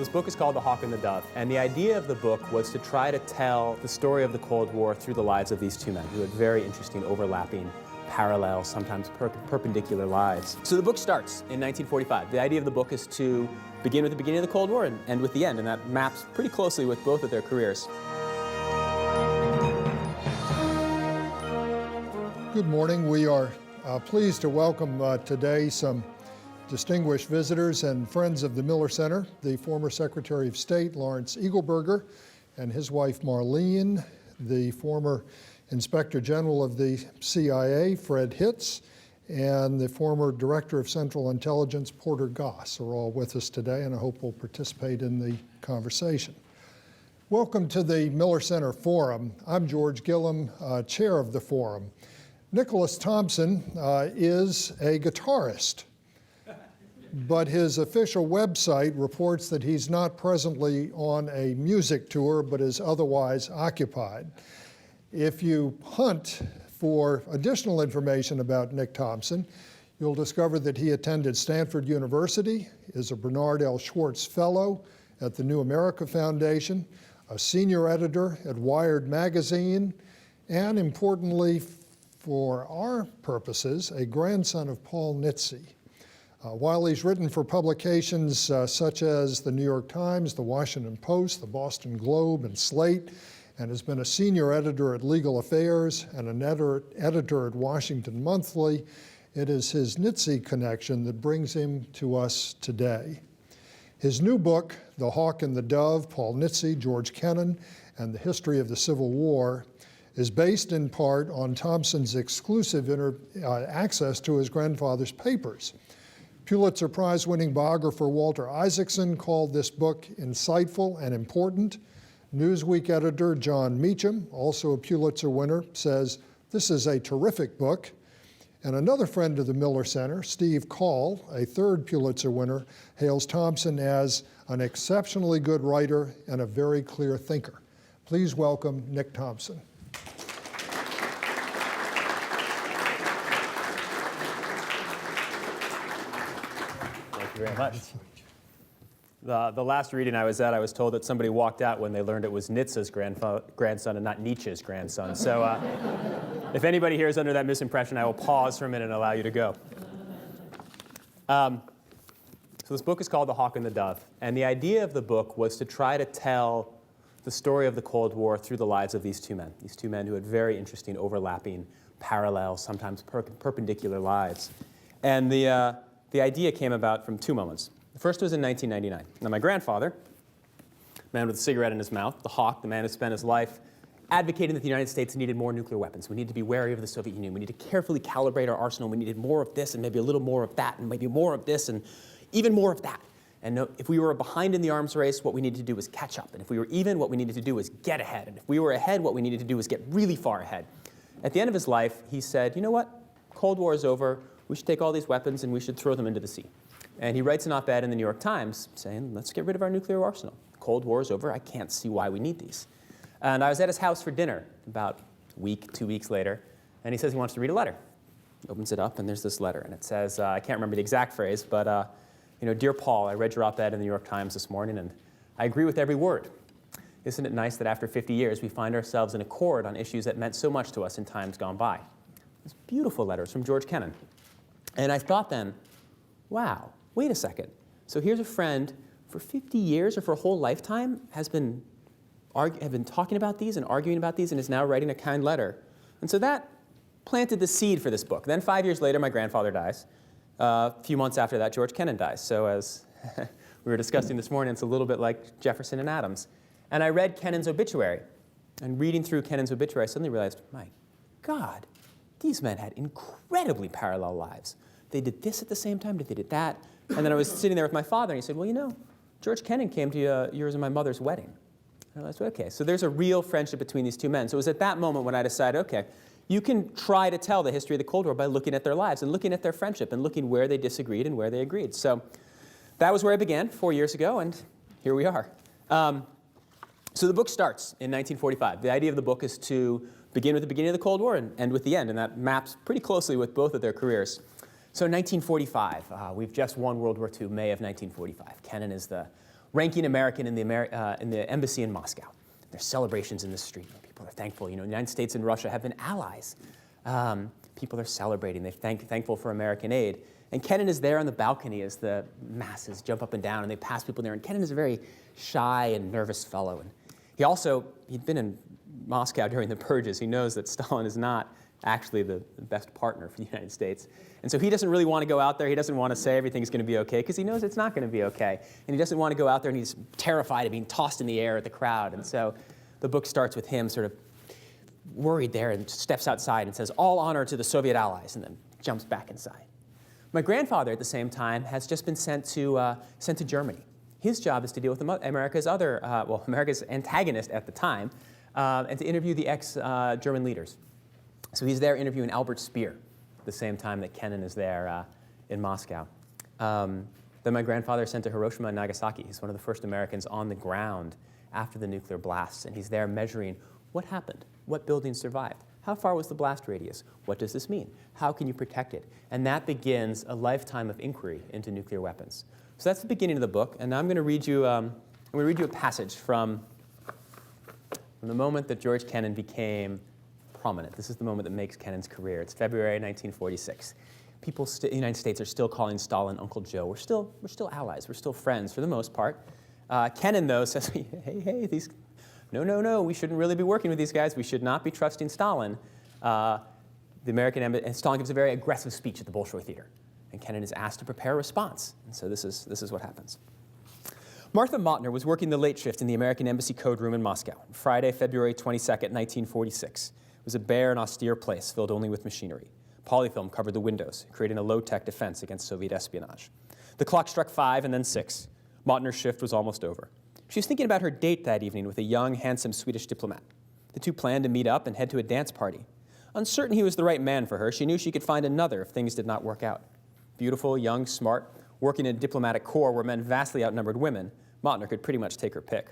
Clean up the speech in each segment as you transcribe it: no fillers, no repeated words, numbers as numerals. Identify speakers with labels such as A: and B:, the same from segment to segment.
A: this book is called The Hawk and the Dove, and the idea of the book was to try to tell the story of the Cold War through the lives of these two men who had very interesting, overlapping, parallel, sometimes perpendicular lives. So the book starts in 1945. The idea of the book is to begin with the beginning of the Cold War and end with the end, and that maps pretty closely with both of their careers.
B: Good morning. We are pleased to welcome today some distinguished visitors and friends of the Miller Center, the former Secretary of State Lawrence Eagleburger and his wife Marlene, the former Inspector General of the CIA, Fred Hitz, and the former Director of Central Intelligence, Porter Goss, are all with us today, and I hope will participate in the conversation. Welcome to the Miller Center Forum. I'm George Gilliam, chair of the forum. Nicholas Thompson is a guitarist, but his official website reports that he's not presently on a music tour, but is otherwise occupied. If you hunt for additional information about Nick Thompson, you'll discover that he attended Stanford University, is a Bernard L. Schwartz Fellow at the New America Foundation, a senior editor at Wired Magazine, and importantly, for our purposes, a grandson of Paul Nitze. While he's written for publications such as the New York Times, the Washington Post, the Boston Globe, and Slate, and has been a senior editor at Legal Affairs and an editor at Washington Monthly, it is his Nitze connection that brings him to us today. His new book, The Hawk and the Dove, Paul Nitze, George Kennan, and the History of the Civil War, is based in part on Thompson's exclusive access to his grandfather's papers. Pulitzer Prize-winning biographer Walter Isaacson called this book insightful and important. Newsweek editor John Meacham, also a Pulitzer winner, says this is a terrific book. And another friend of the Miller Center, Steve Call, a third Pulitzer winner, hails Thompson as an exceptionally good writer and a very clear thinker. Please welcome Nick Thompson.
A: Thank you very much. The last reading I was at, I was told that somebody walked out when they learned it was Nitze's grandson and not Nietzsche's grandson. So if anybody here is under that misimpression, I will pause for a minute and allow you to go. So this book is called The Hawk and the Dove. And the idea of the book was to try to tell the story of the Cold War through the lives of these two men who had very interesting, overlapping, parallel, sometimes perpendicular lives. And the idea came about from two moments. The first was in 1999. Now, my grandfather, a man with a cigarette in his mouth, the Hawk, the man who spent his life advocating that the United States needed more nuclear weapons. We need to be wary of the Soviet Union. We need to carefully calibrate our arsenal. We needed more of this and maybe a little more of that and maybe more of this and even more of that. And if we were behind in the arms race, what we needed to do was catch up. And if we were even, what we needed to do was get ahead. And if we were ahead, what we needed to do was get really far ahead. At the end of his life, he said, you know what? Cold War is over. We should take all these weapons and we should throw them into the sea. And he writes an op-ed in the New York Times saying, let's get rid of our nuclear arsenal. Cold War is over. I can't see why we need these. And I was at his house for dinner about a week, 2 weeks later, and he says he wants to read a letter. He opens it up, and there's this letter. And it says, I can't remember the exact phrase, but, you know, Dear Paul, I read your op-ed in the New York Times this morning, and I agree with every word. Isn't it nice that after 50 years, we find ourselves in accord on issues that meant so much to us in times gone by? It's beautiful letters from George Kennan. And I thought then, wow. Wait a second. So here's a friend for 50 years or for a whole lifetime have been talking about these and arguing about these and is now writing a kind letter. And so that planted the seed for this book. Then 5 years later, my grandfather dies. A few months after that, George Kennan dies. So as we were discussing this morning, it's a little bit like Jefferson and Adams. And I read Kennan's obituary. And reading through Kennan's obituary, I suddenly realized, my God, these men had incredibly parallel lives. They did this at the same time, they did that. And then I was sitting there with my father, and he said, well, you know, George Kennan came to yours and my mother's wedding. And I realized, okay, so there's a real friendship between these two men. So it was at that moment when I decided, okay, you can try to tell the history of the Cold War by looking at their lives and looking at their friendship and looking where they disagreed and where they agreed. So that was where I began 4 years ago, and here we are. So the book starts in 1945. The idea of the book is to begin with the beginning of the Cold War and end with the end, and that maps pretty closely with both of their careers. So 1945, we've just won World War II, May of 1945. Kennan is the ranking American in the embassy in Moscow. There's celebrations in the street. People are thankful. You know, the United States and Russia have been allies. People are celebrating. They're thankful for American aid. And Kennan is there on the balcony as the masses jump up and down, and they pass people there. And Kennan is a very shy and nervous fellow. And he'd been in Moscow during the purges. He knows that Stalin is not actually the best partner for the United States. And so he doesn't really want to go out there. He doesn't want to say everything's going to be okay, because he knows it's not going to be okay. And he doesn't want to go out there, and he's terrified of being tossed in the air at the crowd. And so the book starts with him sort of worried there and steps outside and says, "All honor to the Soviet allies," and then jumps back inside. My grandfather, at the same time, has just been sent to Germany. His job is to deal with America's America's antagonist at the time, and to interview the ex-German leaders. So he's there interviewing Albert Speer at the same time that Kennan is there in Moscow. Then my grandfather is sent to Hiroshima and Nagasaki. He's one of the first Americans on the ground after the nuclear blasts, and he's there measuring what happened, what buildings survived, how far was the blast radius, what does this mean, how can you protect it? And that begins a lifetime of inquiry into nuclear weapons. So that's the beginning of the book, and now I'm going to read you a passage from the moment that George Kennan became prominent. This is the moment that makes Kennan's career. It's February 1946. People in the United States are still calling Stalin Uncle Joe. We're still allies. We're still friends for the most part. Kennan, though, says, hey, these, no, we shouldn't really be working with these guys. We should not be trusting Stalin. The American embassy, and Stalin gives a very aggressive speech at the Bolshoi Theatre, and Kennan is asked to prepare a response. And so this is what happens. Martha Mautner was working the late shift in the American Embassy Code Room in Moscow, Friday, February 22nd, 1946. It was a bare and austere place filled only with machinery. Polyfilm covered the windows, creating a low-tech defense against Soviet espionage. The clock struck 5 and then 6. Mautner's shift was almost over. She was thinking about her date that evening with a young, handsome Swedish diplomat. The two planned to meet up and head to a dance party. Uncertain he was the right man for her, she knew she could find another if things did not work out. Beautiful, young, smart, working in a diplomatic corps where men vastly outnumbered women, Mautner could pretty much take her pick.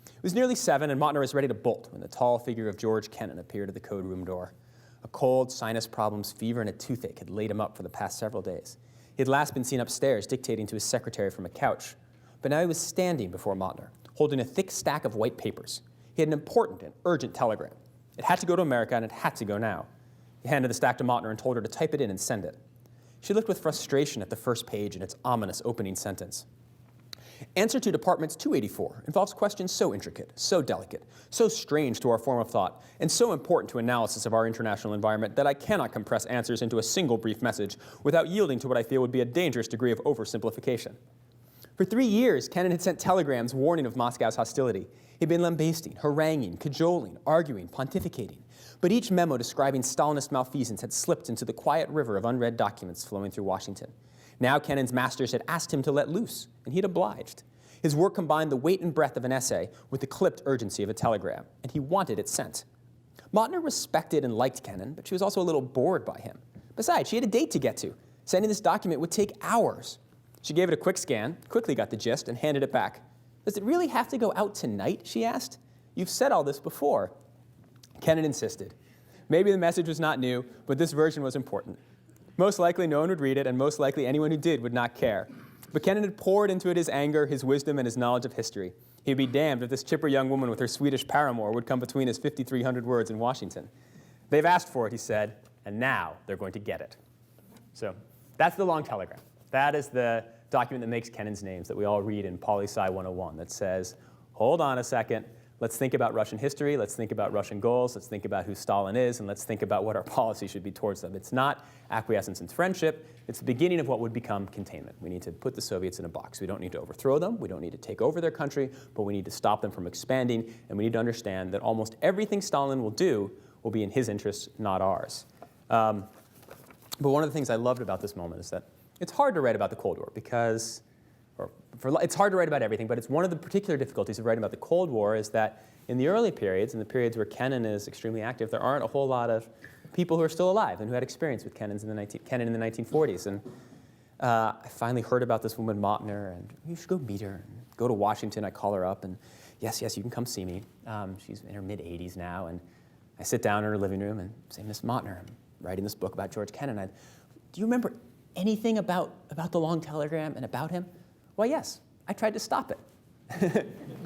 A: It was nearly 7, and Mautner was ready to bolt when the tall figure of George Kennan appeared at the code room door. A cold, sinus problems, fever, and a toothache had laid him up for the past several days. He had last been seen upstairs dictating to his secretary from a couch, but now he was standing before Mautner, holding a thick stack of white papers. He had an important and urgent telegram. It had to go to America, and it had to go now. He handed the stack to Mautner and told her to type it in and send it. She looked with frustration at the first page and its ominous opening sentence. Answer to Departments 284 involves questions so intricate, so delicate, so strange to our form of thought, and so important to analysis of our international environment that I cannot compress answers into a single brief message without yielding to what I feel would be a dangerous degree of oversimplification. For 3 years, Kennan had sent telegrams warning of Moscow's hostility. He'd been lambasting, haranguing, cajoling, arguing, pontificating. But each memo describing Stalinist malfeasance had slipped into the quiet river of unread documents flowing through Washington. Now Kennan's masters had asked him to let loose, and he'd obliged. His work combined the weight and breadth of an essay with the clipped urgency of a telegram, and he wanted it sent. Mautner respected and liked Kennan, but she was also a little bored by him. Besides, she had a date to get to. Sending this document would take hours. She gave it a quick scan, quickly got the gist, and handed it back. Does it really have to go out tonight, she asked. You've said all this before. Kennan insisted. Maybe the message was not new, but this version was important. Most likely no one would read it, and most likely anyone who did would not care. But Kennan had poured into it his anger, his wisdom, and his knowledge of history. He'd be damned if this chipper young woman with her Swedish paramour would come between his 5,300 words in Washington. They've asked for it, he said, and now they're going to get it. So that's the long telegram. That is the document that makes Kennan's names that we all read in Poli-Sci 101 that says, hold on a second, let's think about Russian history, let's think about Russian goals, let's think about who Stalin is, and let's think about what our policy should be towards them. It's not acquiescence and friendship, it's the beginning of what would become containment. We need to put the Soviets in a box. We don't need to overthrow them, we don't need to take over their country, but we need to stop them from expanding, and we need to understand that almost everything Stalin will do will be in his interests, not ours. But one of the things I loved about this moment is that it's hard to write about the Cold War because, it's hard to write about everything, but it's one of the particular difficulties of writing about the Cold War is that in the early periods, in the periods where Kennan is extremely active, there aren't a whole lot of people who are still alive and who had experience with Kennan in the 1940s. And I finally heard about this woman, Mautner, and you should go meet her. And go to Washington, I call her up, and yes, you can come see me. She's in her mid-80s now, and I sit down in her living room and say, Miss Mautner, I'm writing this book about George Kennan. Do you remember anything about the long telegram and about him? Well, yes, I tried to stop it.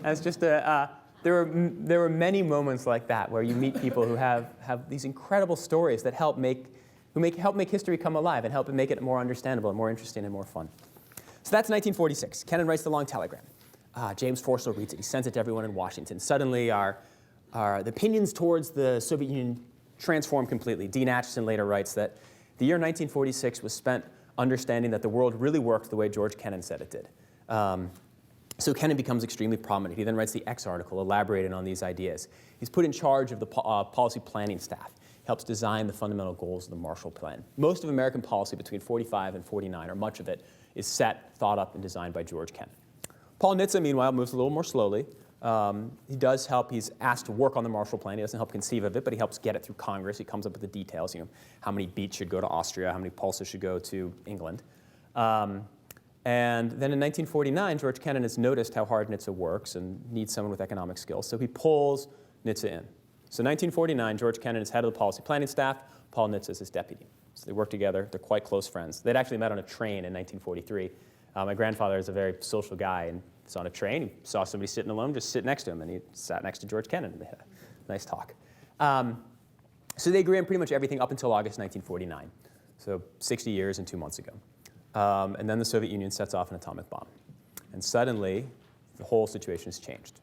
A: As just there were many moments like that where you meet people who have these incredible stories that help make history come alive and help make it more understandable and more interesting and more fun. So that's 1946. Kennan writes the long telegram. James Forstall reads it. He sends it to everyone in Washington. Suddenly, the opinions towards the Soviet Union transform completely. Dean Acheson later writes that the year 1946 was spent understanding that the world really worked the way George Kennan said it did. So Kennan becomes extremely prominent. He then writes the X article elaborating on these ideas. He's put in charge of the policy planning staff. He helps design the fundamental goals of the Marshall Plan. Most of American policy between 45 and 49, or much of it, is set, thought up, and designed by George Kennan. Paul Nitze, meanwhile, moves a little more slowly. He does help. He's asked to work on the Marshall Plan. He doesn't help conceive of it, but he helps get it through Congress. He comes up with the details, how many beats should go to Austria, how many pulses should go to England. And then in 1949, George Kennan has noticed how hard Nitze works and needs someone with economic skills, so he pulls Nitze in. So 1949, George Kennan is head of the policy planning staff. Paul Nitze is his deputy. So they work together. They're quite close friends. They'd actually met on a train in 1943. My grandfather is a very social guy, and he's on a train. He saw somebody sitting alone, just sit next to him, and he sat next to George Kennan, and they had a nice talk. So they agree on pretty much everything up until August 1949, so 60 years and 2 months ago. And then the Soviet Union sets off an atomic bomb. And suddenly, the whole situation has changed.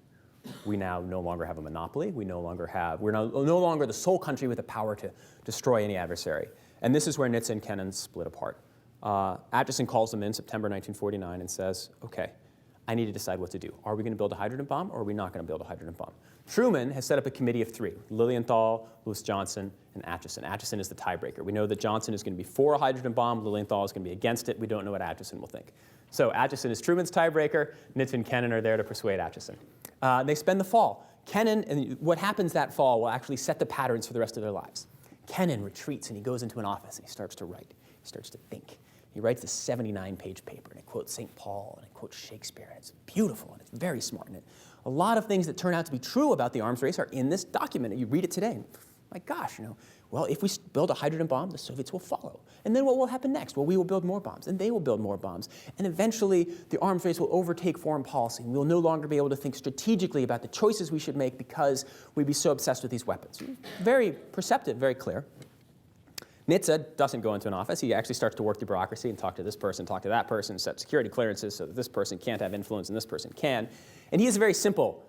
A: We now no longer have a monopoly. We're no longer the sole country with the power to destroy any adversary. And this is where Nitze and Kennan split apart. Acheson calls them in September 1949 and says, OK, I need to decide what to do. Are we going to build a hydrogen bomb, or are we not going to build a hydrogen bomb? Truman has set up a committee of three: Lilienthal, Lewis Johnson, and Acheson. Acheson is the tiebreaker. We know that Johnson is going to be for a hydrogen bomb. Lilienthal is going to be against it. We don't know what Acheson will think. So Acheson is Truman's tiebreaker. Nitze and Kennan are there to persuade Acheson. They spend the fall. Kennan, and what happens that fall will actually set the patterns for the rest of their lives. Kennan retreats and he goes into an office and he starts to write. He starts to think. He writes this 79-page paper, and it quotes St. Paul, and it quotes Shakespeare, and it's beautiful, and it's very smart. And a lot of things that turn out to be true about the arms race are in this document, and you read it today, and my gosh, well, if we build a hydrogen bomb, the Soviets will follow. And then what will happen next? Well, we will build more bombs, and they will build more bombs. And eventually, the arms race will overtake foreign policy, and we will no longer be able to think strategically about the choices we should make because we'd be so obsessed with these weapons. Very perceptive, very clear. Nitze doesn't go into an office. He actually starts to work the bureaucracy and talk to this person, talk to that person, set security clearances so that this person can't have influence and this person can. And he has a very simple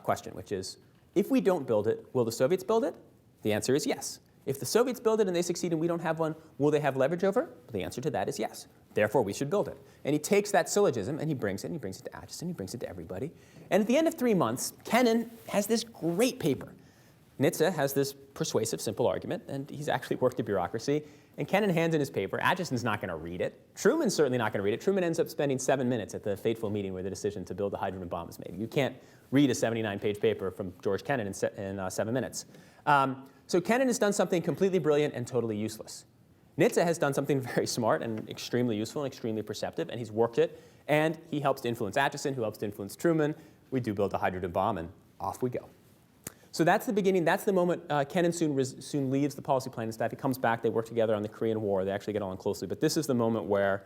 A: question, which is, if we don't build it, will the Soviets build it? The answer is yes. If the Soviets build it and they succeed and we don't have one, will they have leverage over it? The answer to that is yes. Therefore, we should build it. And he takes that syllogism and he brings it to Acheson, he brings it to everybody. And at the end of 3 months, Kennan has this great paper. Nitze has this persuasive, simple argument, and he's actually worked the bureaucracy. And Kennan hands in his paper. Acheson's not going to read it. Truman's certainly not going to read it. Truman ends up spending 7 minutes at the fateful meeting where the decision to build the hydrogen bomb is made. You can't read a 79-page paper from George Kennan in 7 minutes. So Kennan has done something completely brilliant and totally useless. Nitze has done something very smart and extremely useful and extremely perceptive, and he's worked it. And he helps to influence Acheson, who helps to influence Truman. We do build the hydrogen bomb, and off we go. So that's the beginning. That's the moment Kennan soon leaves the policy planning staff. He comes back. They work together on the Korean War. They actually get on closely. But this is the moment where,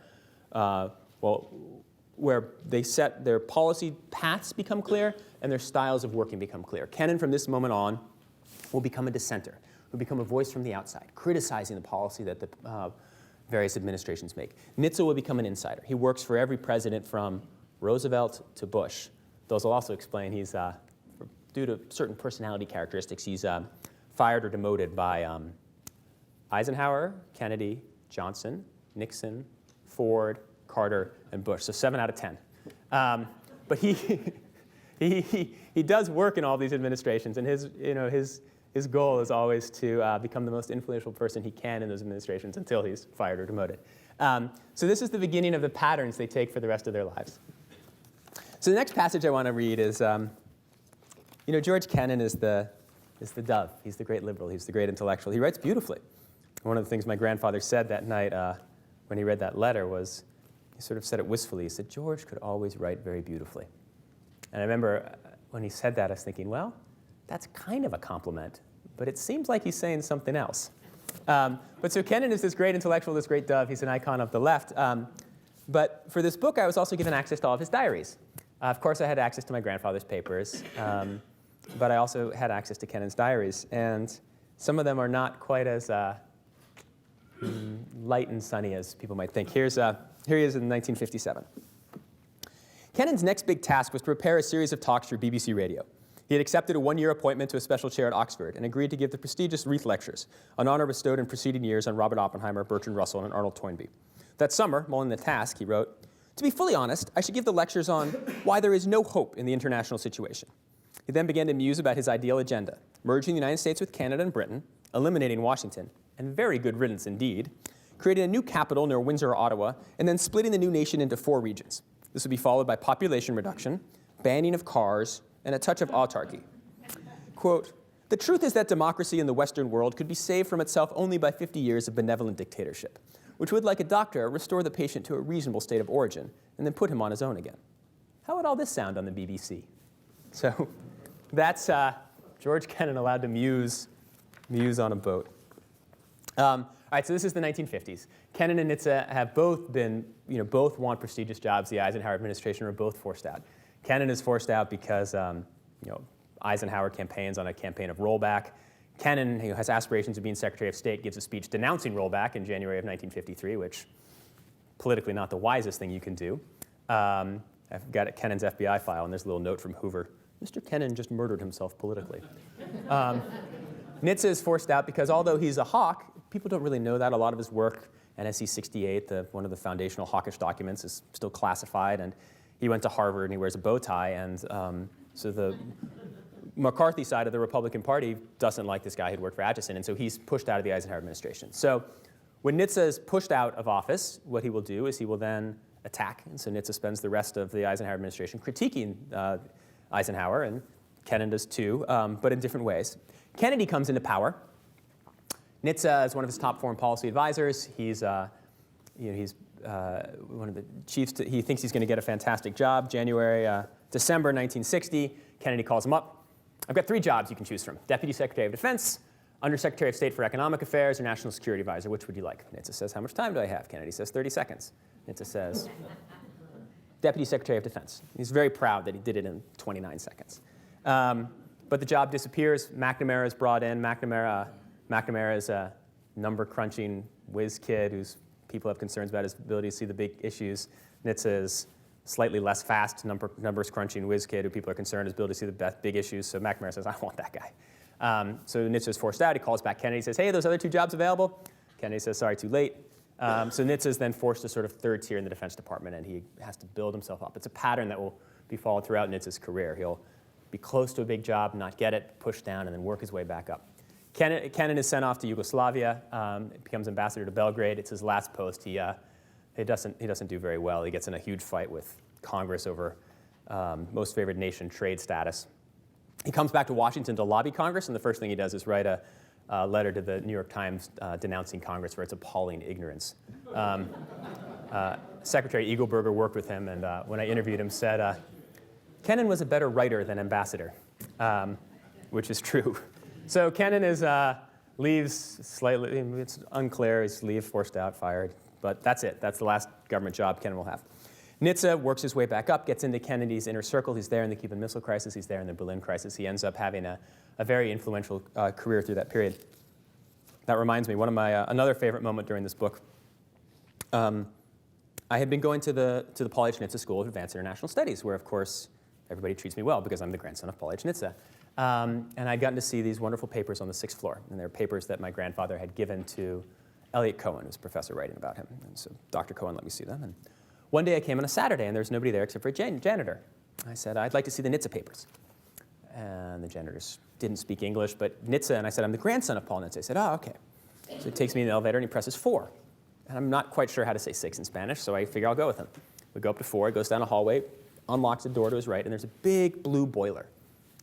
A: where they set their policy paths become clear and their styles of working become clear. Kennan, from this moment on, will become a dissenter, will become a voice from the outside, criticizing the policy that the various administrations make. Nitze will become an insider. He works for every president from Roosevelt to Bush. Those will also explain he's due to certain personality characteristics, he's fired or demoted by Eisenhower, Kennedy, Johnson, Nixon, Ford, Carter, and Bush. So 7 out of 10. But he does work in all these administrations, and his goal is always to become the most influential person he can in those administrations until he's fired or demoted. So this is the beginning of the patterns they take for the rest of their lives. So the next passage I want to read is. George Kennan is the dove. He's the great liberal. He's the great intellectual. He writes beautifully. One of the things my grandfather said that night when he read that letter was, he sort of said it wistfully. He said, George could always write very beautifully. And I remember when he said that, I was thinking, well, that's kind of a compliment, but it seems like he's saying something else. But so Kennan is this great intellectual, this great dove. He's an icon of the left. But for this book, I was also given access to all of his diaries. Of course, I had access to my grandfather's papers, but I also had access to Kennan's diaries, and some of them are not quite as light and sunny as people might think. Here he is in 1957. Kennan's next big task was to prepare a series of talks for BBC Radio. He had accepted a one-year appointment to a special chair at Oxford and agreed to give the prestigious Reith Lectures, an honor bestowed in preceding years on Robert Oppenheimer, Bertrand Russell, and Arnold Toynbee. That summer, mulling the task, he wrote, "To be fully honest, I should give the lectures on why there is no hope in the international situation." He then began to muse about his ideal agenda, merging the United States with Canada and Britain, eliminating Washington, and very good riddance indeed, creating a new capital near Windsor or Ottawa, and then splitting the new nation into 4 regions. This would be followed by population reduction, banning of cars, and a touch of autarky. Quote, "The truth is that democracy in the Western world could be saved from itself only by 50 years of benevolent dictatorship, which would, like a doctor, restore the patient to a reasonable state of origin, and then put him on his own again." How would all this sound on the BBC? So that's George Kennan allowed to muse on a boat. All right, so this is the 1950s. Kennan and Nitze have both been, both want prestigious jobs. The Eisenhower administration were both forced out. Kennan is forced out because, Eisenhower campaigns on a campaign of rollback. Kennan, who has aspirations of being Secretary of State, gives a speech denouncing rollback in January of 1953, which politically not the wisest thing you can do. I've got Kennan's FBI file, and there's a little note from Hoover. Mr. Kennan just murdered himself politically. Nitze is forced out because although he's a hawk, people don't really know that. A lot of his work, NSC 68, one of the foundational hawkish documents, is still classified. And he went to Harvard and he wears a bow tie. And so the McCarthy side of the Republican Party doesn't like this guy who'd worked for Atchison. And so he's pushed out of the Eisenhower administration. So when Nitze is pushed out of office, what he will do is he will then attack. And so Nitze spends the rest of the Eisenhower administration critiquing Eisenhower, and Kennan does too, but in different ways. Kennedy comes into power. Nitze is one of his top foreign policy advisors. He's one of the chiefs. He thinks he's going to get a fantastic job. December 1960, Kennedy calls him up. "I've got 3 jobs you can choose from: Deputy Secretary of Defense, Undersecretary of State for Economic Affairs, or National Security Advisor. Which would you like?" Nitze says, "How much time do I have?" Kennedy says, 30 seconds. Nitze says, "Deputy Secretary of Defense." He's very proud that he did it in 29 seconds. But the job disappears. McNamara is brought in. McNamara is a number-crunching whiz kid whose people have concerns about his ability to see the big issues. Nitze is slightly less fast, numbers-crunching whiz kid who people are concerned his ability to see the big issues. So McNamara says, "I want that guy." So Nitze is forced out. He calls back Kennedy, says, "Hey, those other 2 jobs available?" Kennedy says, "Sorry, too late." So Nitze is then forced to sort of third tier in the Defense Department, and he has to build himself up. It's a pattern that will be followed throughout Nitze's career. He'll be close to a big job, not get it, push down, and then work his way back up. Kennan is sent off to Yugoslavia, becomes ambassador to Belgrade. It's his last post. He doesn't do very well. He gets in a huge fight with Congress over most favored nation trade status. He comes back to Washington to lobby Congress, and the first thing he does is write a letter to the New York Times denouncing Congress for its appalling ignorance. Secretary Eagleburger worked with him, and when I interviewed him, said, "Kennan was a better writer than ambassador," which is true. So Kennan leaves slightly, it's unclear, he's forced out, fired, but that's it. That's the last government job Kennan will have. Nitze works his way back up, gets into Kennedy's inner circle. He's there in the Cuban Missile Crisis. He's there in the Berlin Crisis. He ends up having a very influential career through that period. That reminds me, one of my another favorite moment during this book. I had been going to the Paul H. Nitze School of Advanced International Studies, where, of course, everybody treats me well because I'm the grandson of Paul H. Nitze. And I'd gotten to see these wonderful papers on the 6th floor. And they're papers that my grandfather had given to Elliot Cohen, who's a professor writing about him. And so Dr. Cohen let me see them. And one day I came on a Saturday, and there was nobody there except for a janitor. I said, "I'd like to see the Nitze papers." And the janitors didn't speak English, but Nitze, and I said, "I'm the grandson of Paul Nitze." He said, "Oh, okay." So he takes me in the elevator, and he presses 4. And I'm not quite sure how to say 6 in Spanish, so I figure I'll go with him. We go up to 4, he goes down a hallway, unlocks the door to his right, and there's a big blue boiler.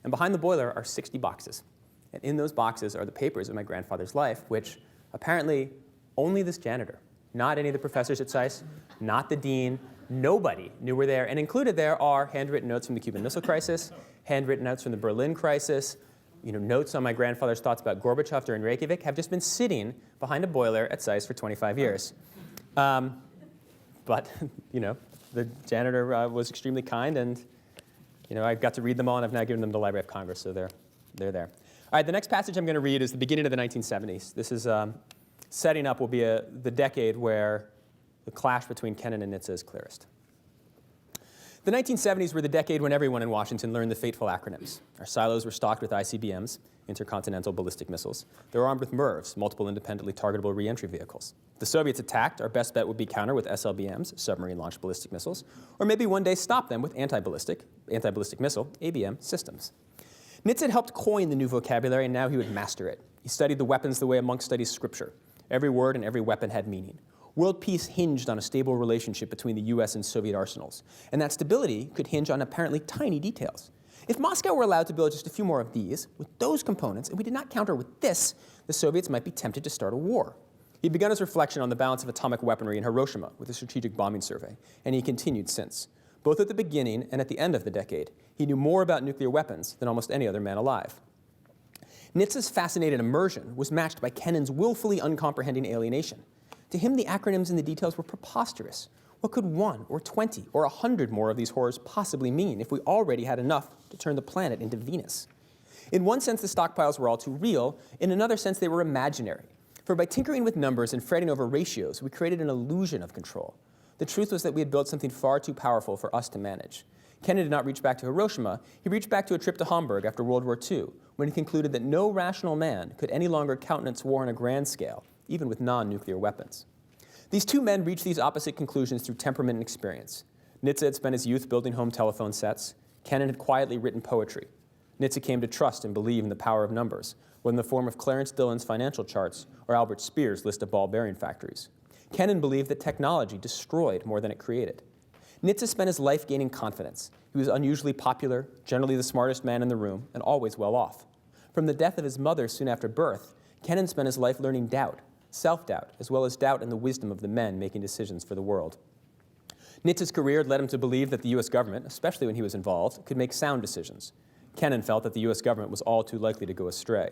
A: And behind the boiler are 60 boxes. And in those boxes are the papers of my grandfather's life, which apparently only this janitor, not any of the professors at SAIS, not the dean, nobody knew were there. And included there are handwritten notes from the Cuban Missile Crisis, handwritten notes from the Berlin Crisis, notes on my grandfather's thoughts about Gorbachev during Reykjavik have just been sitting behind a boiler at SAIS for 25 years. But, the janitor was extremely kind, and I got to read them all, and I've now given them to the Library of Congress, so they're there. All right, the next passage I'm going to read is the beginning of the 1970s. This is setting up will be the decade where the clash between Kennan and Nitze is clearest. The 1970s were the decade when everyone in Washington learned the fateful acronyms. Our silos were stocked with ICBMs, intercontinental ballistic missiles. They were armed with MIRVs, multiple independently targetable reentry vehicles. If the Soviets attacked, our best bet would be counter with SLBMs, submarine-launched ballistic missiles, or maybe one day stop them with anti-ballistic missile, ABM, systems. Nitze had helped coin the new vocabulary, and now he would master it. He studied the weapons the way a monk studies scripture. Every word and every weapon had meaning. World peace hinged on a stable relationship between the US and Soviet arsenals, and that stability could hinge on apparently tiny details. If Moscow were allowed to build just a few more of these, with those components, and we did not counter with this, the Soviets might be tempted to start a war. He'd begun his reflection on the balance of atomic weaponry in Hiroshima with a strategic bombing survey, and he continued since. Both at the beginning and at the end of the decade, he knew more about nuclear weapons than almost any other man alive. Nitze's fascinated immersion was matched by Kennan's willfully uncomprehending alienation. To him, the acronyms and the details were preposterous. What could 1 or 20 or 100 more of these horrors possibly mean if we already had enough to turn the planet into Venus? In one sense, the stockpiles were all too real. In another sense, they were imaginary. For by tinkering with numbers and fretting over ratios, we created an illusion of control. The truth was that we had built something far too powerful for us to manage. Kennan did not reach back to Hiroshima. He reached back to a trip to Hamburg after World War II, when he concluded that no rational man could any longer countenance war on a grand scale, even with non-nuclear weapons. These two men reached these opposite conclusions through temperament and experience. Nitze had spent his youth building home telephone sets. Kennan had quietly written poetry. Nitze came to trust and believe in the power of numbers, whether in the form of Clarence Dillon's financial charts or Albert Speer's list of ball bearing factories. Kennan believed that technology destroyed more than it created. Nitze spent his life gaining confidence. He was unusually popular, generally the smartest man in the room, and always well off. From the death of his mother soon after birth, Kennan spent his life learning doubt, self-doubt, as well as doubt in the wisdom of the men making decisions for the world. Nitze's career led him to believe that the US government, especially when he was involved, could make sound decisions. Kennan felt that the US government was all too likely to go astray.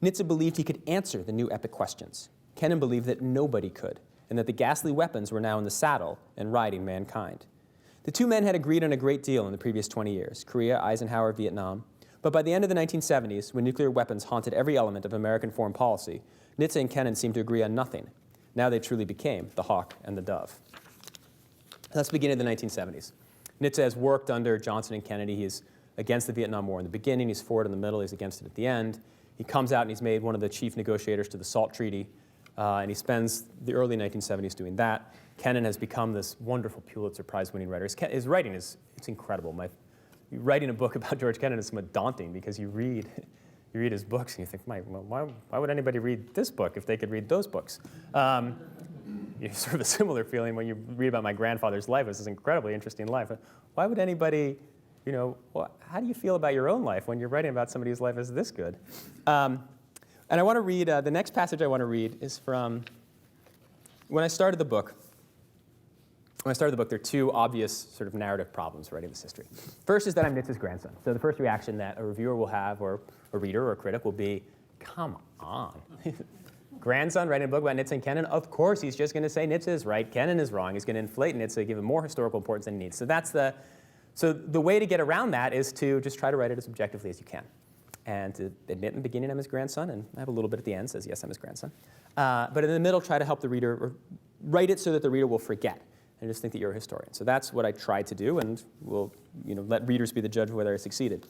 A: Nitze believed he could answer the new epic questions. Kennan believed that nobody could, and that the ghastly weapons were now in the saddle and riding mankind. The two men had agreed on a great deal in the previous 20 years, Korea, Eisenhower, Vietnam. But by the end of the 1970s, when nuclear weapons haunted every element of American foreign policy, Nitze and Kennan seemed to agree on nothing. Now they truly became the hawk and the dove. That's the beginning of the 1970s. Nitze has worked under Johnson and Kennedy. He's against the Vietnam War in the beginning. He's for it in the middle. He's against it at the end. He comes out and he's made one of the chief negotiators to the SALT Treaty. And he spends the early 1970s doing that. Kennan has become this wonderful Pulitzer Prize-winning writer. His writing it's incredible. Writing a book about George Kennan is somewhat daunting because you read his books and you think, why would anybody read this book if they could read those books? Sort of a similar feeling when you read about my grandfather's life. It's this incredibly interesting life. Why would anybody, how do you feel about your own life when you're writing about somebody whose life is this good? And I want to read, the next passage I want to read is from when I started the book. When I started the book, there are two obvious sort of narrative problems writing this history. First is that I'm Nitze's grandson. So the first reaction that a reviewer will have, or a reader or a critic, will be, come on. Grandson writing a book about Nitze and Kennan? Of course, he's just going to say Nitze is right, Kennan is wrong. He's going to inflate Nitze, give him more historical importance than he needs. So the way to get around that is to just try to write it as objectively as you can. And to admit in the beginning I'm his grandson, and I have a little bit at the end says, yes, I'm his grandson. But in the middle, try to help the reader, or write it so that the reader will forget and just think that you're a historian. So that's what I tried to do, and we'll let readers be the judge of whether I succeeded.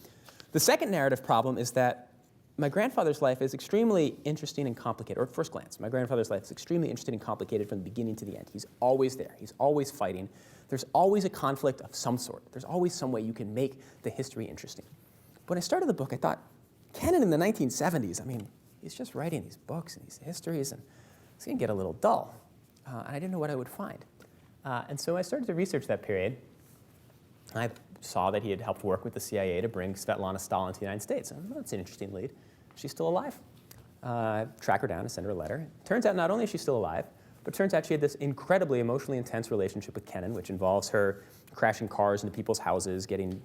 A: The second narrative problem is that my grandfather's life is extremely interesting and complicated, or at first glance, my grandfather's life is extremely interesting and complicated from the beginning to the end. He's always there. He's always fighting. There's always a conflict of some sort. There's always some way you can make the history interesting. When I started the book, I thought, Kennan in the 1970s, he's just writing these books and these histories, and it's going to get a little dull. And I didn't know what I would find. And so I started to research that period. I saw that he had helped work with the CIA to bring Svetlana Stalin to the United States. That's an interesting lead. She's still alive. Track her down and send her a letter. Turns out not only is she still alive, but turns out she had this incredibly emotionally intense relationship with Kennan, which involves her crashing cars into people's houses, getting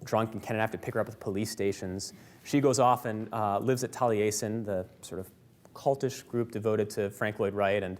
A: drunk, and Kennan have to pick her up at the police stations. She goes off and lives at Taliesin, the sort of cultish group devoted to Frank Lloyd Wright and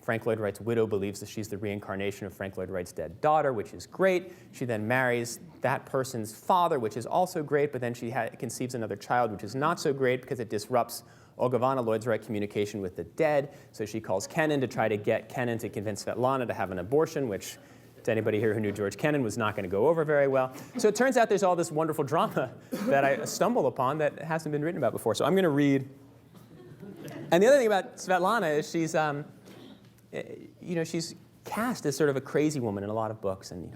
A: Frank Lloyd Wright's widow believes that she's the reincarnation of Frank Lloyd Wright's dead daughter, which is great. She then marries that person's father, which is also great, but then she conceives another child, which is not so great because it disrupts Olgivanna Lloyd Wright's communication with the dead. So she calls Kennan to try to get Kennan to convince Svetlana to have an abortion, which to anybody here who knew George Kennan was not going to go over very well. So it turns out there's all this wonderful drama that I stumbled upon that hasn't been written about before. So I'm going to read. And the other thing about Svetlana is she's cast as sort of a crazy woman in a lot of books, and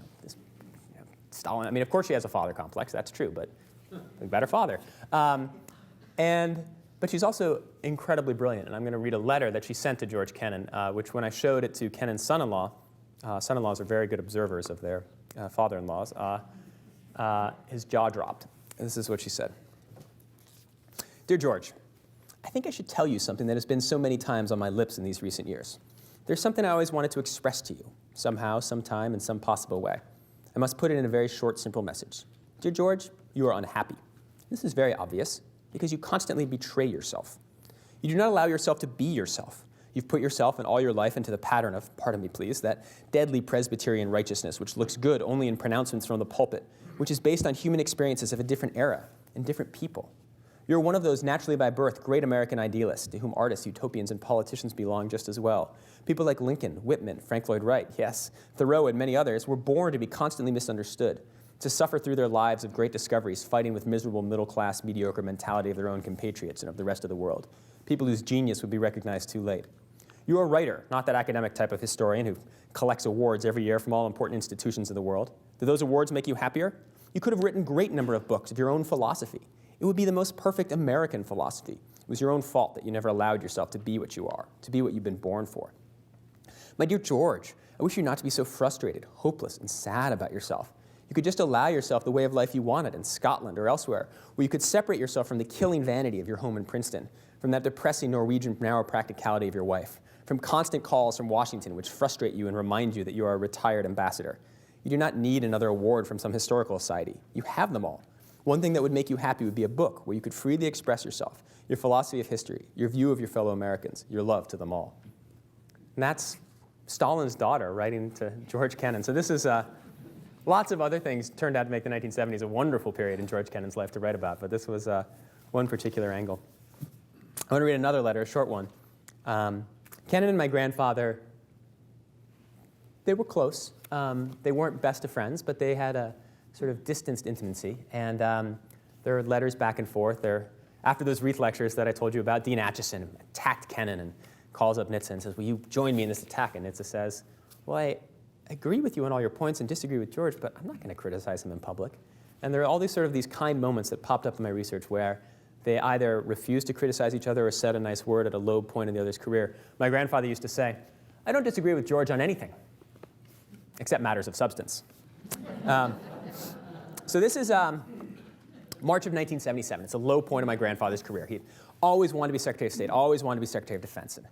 A: Stalin. I mean, of course she has a father complex. That's true, but about her father. But she's also incredibly brilliant, and I'm going to read a letter that she sent to George Kennan, which when I showed it to Kennan's son-in-law, son-in-laws are very good observers of their father-in-laws, his jaw dropped. And this is what she said. Dear George, I think I should tell you something that has been so many times on my lips in these recent years. There's something I always wanted to express to you, somehow, sometime, in some possible way. I must put it in a very short, simple message. Dear George, you are unhappy. This is very obvious, because you constantly betray yourself. You do not allow yourself to be yourself. You've put yourself and all your life into the pattern of, pardon me please, that deadly Presbyterian righteousness which looks good only in pronouncements from the pulpit, which is based on human experiences of a different era and different people. You're one of those naturally by birth great American idealists to whom artists, utopians, and politicians belong just as well. People like Lincoln, Whitman, Frank Lloyd Wright, yes, Thoreau, and many others were born to be constantly misunderstood, to suffer through their lives of great discoveries, fighting with miserable middle-class, mediocre mentality of their own compatriots and of the rest of the world. People whose genius would be recognized too late. You're a writer, not that academic type of historian who collects awards every year from all important institutions of the world. Do those awards make you happier? You could have written a great number of books of your own philosophy. It would be the most perfect American philosophy. It was your own fault that you never allowed yourself to be what you are, to be what you've been born for. My dear George, I wish you not to be so frustrated, hopeless, and sad about yourself. You could just allow yourself the way of life you wanted in Scotland or elsewhere, where you could separate yourself from the killing vanity of your home in Princeton, from that depressing Norwegian narrow practicality of your wife, from constant calls from Washington which frustrate you and remind you that you are a retired ambassador. You do not need another award from some historical society. You have them all. One thing that would make you happy would be a book where you could freely express yourself, your philosophy of history, your view of your fellow Americans, your love to them all. And that's Stalin's daughter writing to George Kennan. So this is lots of other things turned out to make the 1970s a wonderful period in George Kennan's life to write about, but this was one particular angle. I want to read another letter, a short one. Kennan and my grandfather, they were close. They weren't best of friends, but they had a sort of distanced intimacy. And there are letters back and forth. After those Wreath lectures that I told you about, Dean Acheson attacked Kennan and calls up Nitze and says, will you join me in this attack? And Nitze says, well, I agree with you on all your points and disagree with George, but I'm not going to criticize him in public. And there are all these sort of these kind moments that popped up in my research where they either refused to criticize each other or said a nice word at a low point in the other's career. My grandfather used to say, I don't disagree with George on anything, except matters of substance. So this is March of 1977. It's a low point in my grandfather's career. He always wanted to be Secretary of State, always wanted to be Secretary of Defense. And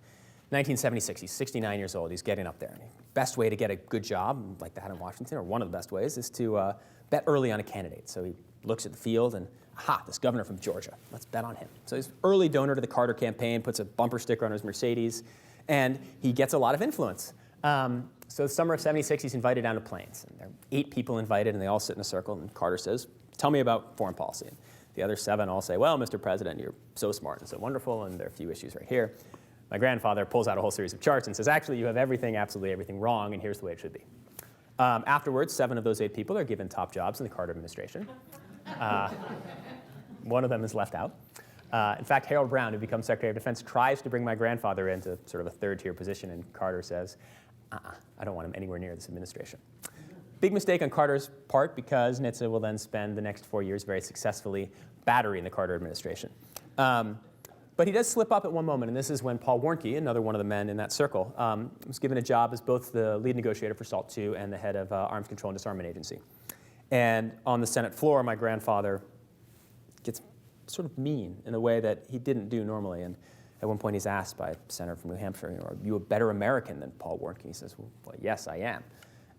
A: 1976, he's 69 years old. He's getting up there. Best way to get a good job like that in Washington, or one of the best ways, is to bet early on a candidate. So he looks at the field and, aha, this governor from Georgia. Let's bet on him. So he's an early donor to the Carter campaign, puts a bumper sticker on his Mercedes, and he gets a lot of influence. So the summer of 76, he's invited down to Plains. And there are 8 people invited, and they all sit in a circle. And Carter says, tell me about foreign policy. And the other 7 all say, well, Mr. President, you're so smart and so wonderful, and there are a few issues right here. My grandfather pulls out a whole series of charts and says, actually, you have everything, absolutely everything wrong, and here's the way it should be. Afterwards, 7 of those 8 people are given top jobs in the Carter administration. One of them is left out. In fact, Harold Brown, who becomes Secretary of Defense, tries to bring my grandfather into sort of a third-tier position, and Carter says, I don't want him anywhere near this administration. Big mistake on Carter's part, because Nitze will then spend the next 4 years very successfully battering the Carter administration. But he does slip up at one moment, and this is when Paul Warnke, another one of the men in that circle, was given a job as both the lead negotiator for SALT II and the head of Arms Control and Disarmament Agency. And on the Senate floor, my grandfather gets sort of mean in a way that he didn't do normally. And at one point, he's asked by a senator from New Hampshire, are you a better American than Paul Warnke? He says, well, yes, I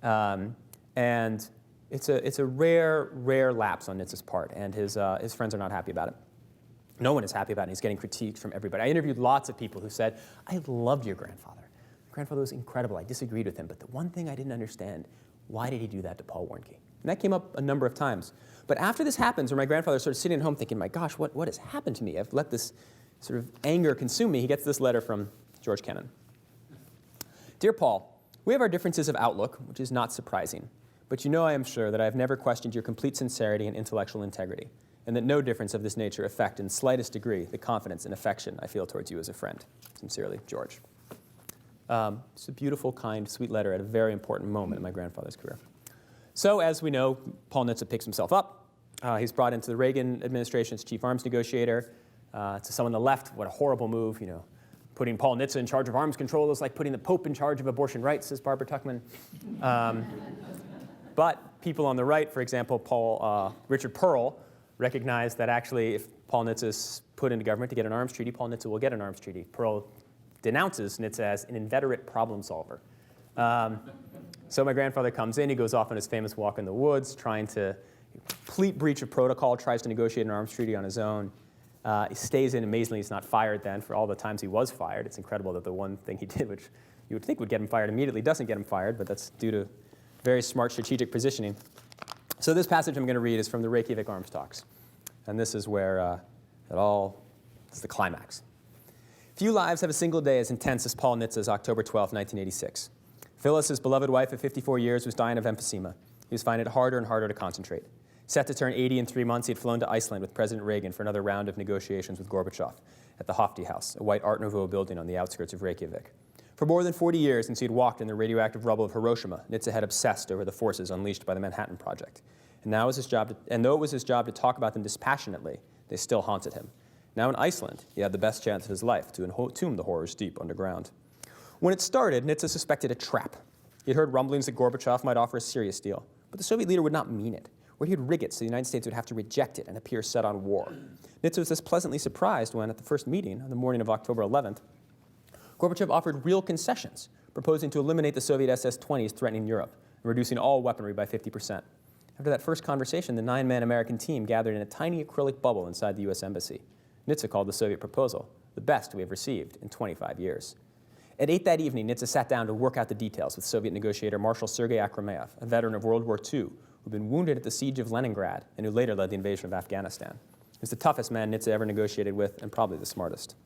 A: am. And it's a rare lapse on Nitze's part, and his friends are not happy about it. No one is happy about it. He's getting critiques from everybody. I interviewed lots of people who said, I loved your grandfather. Grandfather was incredible. I disagreed with him, but the one thing I didn't understand, why did he do that to Paul Warnke? And that came up a number of times. But after this happens, where my grandfather started sitting at home thinking, my gosh, what has happened to me? I've let this sort of anger consume me. He gets this letter from George Kennan. Dear Paul, we have our differences of outlook, which is not surprising. But you know I am sure that I have never questioned your complete sincerity and intellectual integrity, and that no difference of this nature affect in the slightest degree the confidence and affection I feel towards you as a friend. Sincerely, George. It's a beautiful, kind, sweet letter at a very important moment in my grandfather's career. So as we know, Paul Nitze picks himself up. He's brought into the Reagan administration's chief arms negotiator. To some on the left, what a horrible move, you know. Putting Paul Nitze in charge of arms control is like putting the Pope in charge of abortion rights, says Barbara Tuchman. But people on the right, for example, Richard Pearl, recognized that actually if Paul Nitze is put into government to get an arms treaty, Paul Nitze will get an arms treaty. Pearl denounces Nitze as an inveterate problem solver. So my grandfather comes in, he goes off on his famous walk in the woods, trying to complete breach of protocol, tries to negotiate an arms treaty on his own. He stays in, amazingly, he's not fired then for all the times he was fired. It's incredible that the one thing he did, which you would think would get him fired immediately, doesn't get him fired, but that's due to very smart strategic positioning. So this passage I'm going to read is from the Reykjavik Arms Talks. And this is where it's the climax. Few lives have a single day as intense as Paul Nitze's October 12, 1986. Phyllis, his beloved wife of 54 years, was dying of emphysema. He was finding it harder and harder to concentrate. Set to turn 80 in 3 months, he had flown to Iceland with President Reagan for another round of negotiations with Gorbachev at the Hofty House, a white Art Nouveau building on the outskirts of Reykjavik. For more than 40 years since he had walked in the radioactive rubble of Hiroshima, Nitze had obsessed over the forces unleashed by the Manhattan Project. And though it was his job to talk about them dispassionately, they still haunted him. Now in Iceland, he had the best chance of his life to entomb the horrors deep underground. When it started, Nitze suspected a trap. He had heard rumblings that Gorbachev might offer a serious deal, but the Soviet leader would not mean it, or he'd rig it so the United States would have to reject it and appear set on war. Nitze was thus pleasantly surprised when, at the first meeting on the morning of October 11th, Gorbachev offered real concessions, proposing to eliminate the Soviet SS-20s threatening Europe and reducing all weaponry by 50%. After that first conversation, the 9-man American team gathered in a tiny acrylic bubble inside the U.S. Embassy. Nitze called the Soviet proposal the best we have received in 25 years. At 8 that evening, Nitze sat down to work out the details with Soviet negotiator Marshal Sergei Akrameyev, a veteran of World War II, who'd been wounded at the siege of Leningrad and who later led the invasion of Afghanistan. He was the toughest man Nitze ever negotiated with and probably the smartest.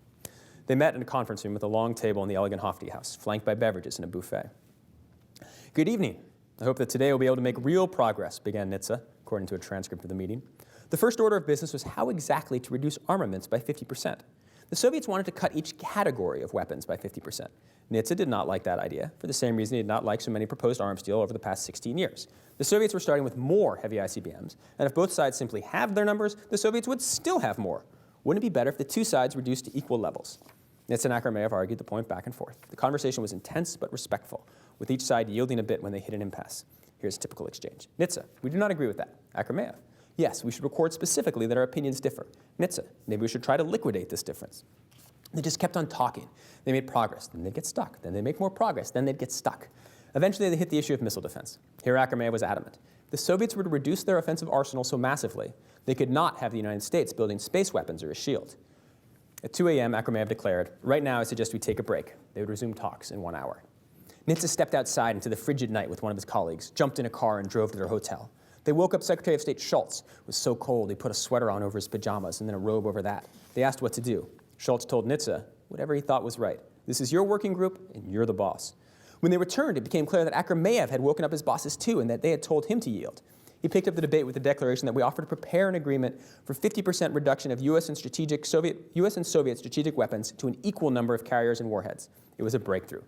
A: They met in a conference room with a long table in the elegant Hofty House, flanked by beverages and a buffet. Good evening. I hope that today we'll be able to make real progress, began Nitze, according to a transcript of the meeting. The first order of business was how exactly to reduce armaments by 50%. The Soviets wanted to cut each category of weapons by 50%. Nitze did not like that idea, for the same reason he did not like so many proposed arms deals over the past 16 years. The Soviets were starting with more heavy ICBMs, and if both sides simply halved their numbers, the Soviets would still have more. Wouldn't it be better if the two sides reduced to equal levels? Nitze and Akrameyev argued the point back and forth. The conversation was intense but respectful, with each side yielding a bit when they hit an impasse. Here's a typical exchange. Nitze, we do not agree with that. Akrameyev, yes, we should record specifically that our opinions differ. Nitze, maybe we should try to liquidate this difference. They just kept on talking. They made progress, then they'd get stuck. Then they'd make more progress, then they'd get stuck. Eventually, they hit the issue of missile defense. Here, Akrameyev was adamant. The Soviets were to reduce their offensive arsenal so massively, they could not have the United States building space weapons or a shield. At 2 a.m., Akrameyev declared, right now I suggest we take a break. They would resume talks in 1 hour. Nitze stepped outside into the frigid night with one of his colleagues, jumped in a car, and drove to their hotel. They woke up Secretary of State Schultz. It was so cold, he put a sweater on over his pajamas and then a robe over that. They asked what to do. Schultz told Nitze whatever he thought was right. This is your working group, and you're the boss. When they returned, it became clear that Akrameyev had woken up his bosses too, and that they had told him to yield. He picked up the debate with the declaration that we offer to prepare an agreement for 50% reduction of U.S. and Soviet strategic weapons to an equal number of carriers and warheads. It was a breakthrough.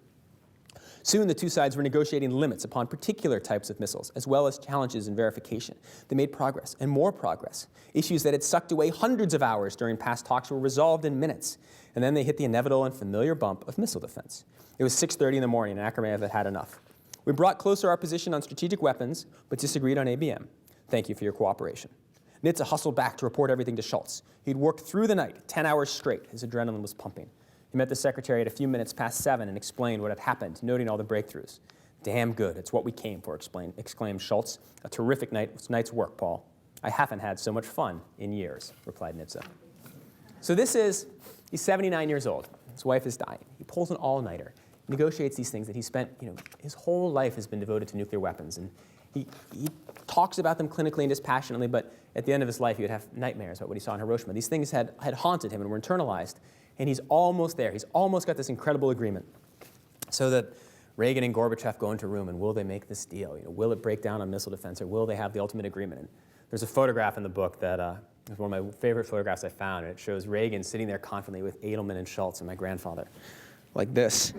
A: Soon, the two sides were negotiating limits upon particular types of missiles, as well as challenges in verification. They made progress, and more progress. Issues that had sucked away hundreds of hours during past talks were resolved in minutes. And then they hit the inevitable and familiar bump of missile defense. It was 6:30 in the morning, and Akrameyev had had enough. We brought closer our position on strategic weapons, but disagreed on ABM. Thank you for your cooperation. Nitze hustled back to report everything to Schultz. He'd worked through the night, 10 hours straight. His adrenaline was pumping. He met the secretary at a few minutes past 7 and explained what had happened, noting all the breakthroughs. Damn good, it's what we came for, exclaimed Schultz. A terrific night's work, Paul. I haven't had so much fun in years, replied Nitze. So he's 79 years old. His wife is dying. He pulls an all-nighter. negotiates these things that he spent, his whole life has been devoted to nuclear weapons. And he talks about them clinically and dispassionately, but at the end of his life, he would have nightmares about what he saw in Hiroshima. These things had haunted him and were internalized. And he's almost there. He's almost got this incredible agreement. So that Reagan and Gorbachev go into a room, and will they make this deal? Will it break down on missile defense, or will they have the ultimate agreement? And there's a photograph in the book that is one of my favorite photographs I found, and it shows Reagan sitting there confidently with Edelman and Schultz and my grandfather, like this,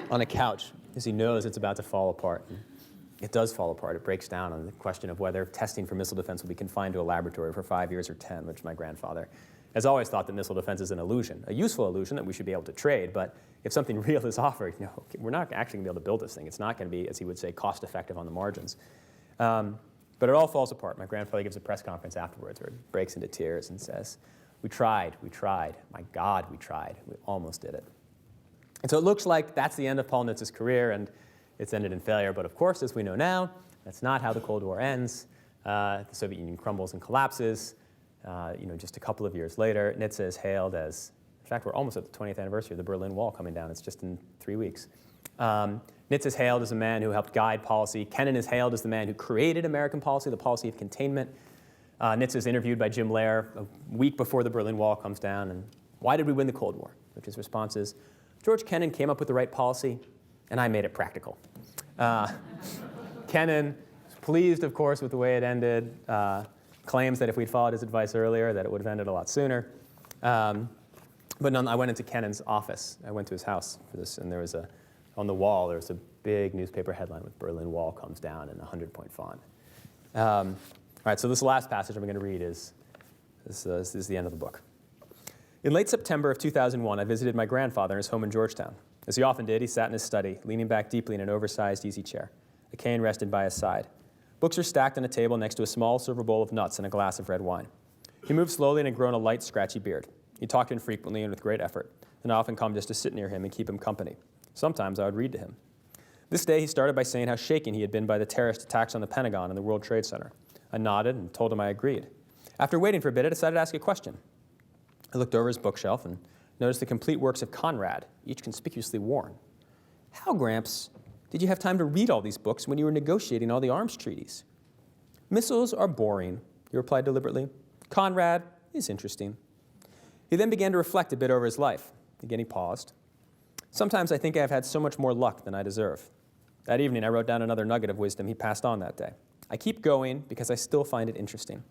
A: on a couch, as he knows it's about to fall apart. And it does fall apart. It breaks down on the question of whether testing for missile defense will be confined to a laboratory for 5 years or 10, which my grandfather has always thought that missile defense is an illusion, a useful illusion that we should be able to trade, but if something real is offered, we're not actually going to be able to build this thing. It's not going to be, as he would say, cost-effective on the margins. But it all falls apart. My grandfather gives a press conference afterwards where he breaks into tears and says, we tried. My God, we tried. We almost did it. And so it looks like that's the end of Paul Nitz's career, and it's ended in failure. But of course, as we know now, that's not how the Cold War ends. The Soviet Union crumbles and collapses. Just a couple of years later, Nitze is hailed as, in fact, we're almost at the 20th anniversary of the Berlin Wall coming down. It's just in 3 weeks. Nitze is hailed as a man who helped guide policy. Kennan is hailed as the man who created American policy, the policy of containment. Nitze is interviewed by Jim Lehrer a week before the Berlin Wall comes down. And why did we win the Cold War? Which his response is, George Kennan came up with the right policy, and I made it practical. Kennan was pleased, of course, with the way it ended. Claims that if we'd followed his advice earlier, that it would have ended a lot sooner. But I went into Kennan's office. I went to his house for this, and there was on the wall, there was a big newspaper headline with Berlin Wall comes down in a 100-point font. All right, so this last passage I'm going to read is the end of the book. In late September of 2001, I visited my grandfather in his home in Georgetown. As he often did, he sat in his study, leaning back deeply in an oversized easy chair. A cane rested by his side. Books were stacked on a table next to a small silver bowl of nuts and a glass of red wine. He moved slowly and had grown a light, scratchy beard. He talked infrequently and with great effort, and I often come just to sit near him and keep him company. Sometimes I would read to him. This day he started by saying how shaken he had been by the terrorist attacks on the Pentagon and the World Trade Center. I nodded and told him I agreed. After waiting for a bit, I decided to ask a question. I looked over his bookshelf and noticed the complete works of Conrad, each conspicuously worn. How, Gramps, did you have time to read all these books when you were negotiating all the arms treaties? Missiles are boring, he replied deliberately. Conrad is interesting. He then began to reflect a bit over his life. Again, he paused. Sometimes I think I have had so much more luck than I deserve. That evening, I wrote down another nugget of wisdom he passed on that day. I keep going because I still find it interesting.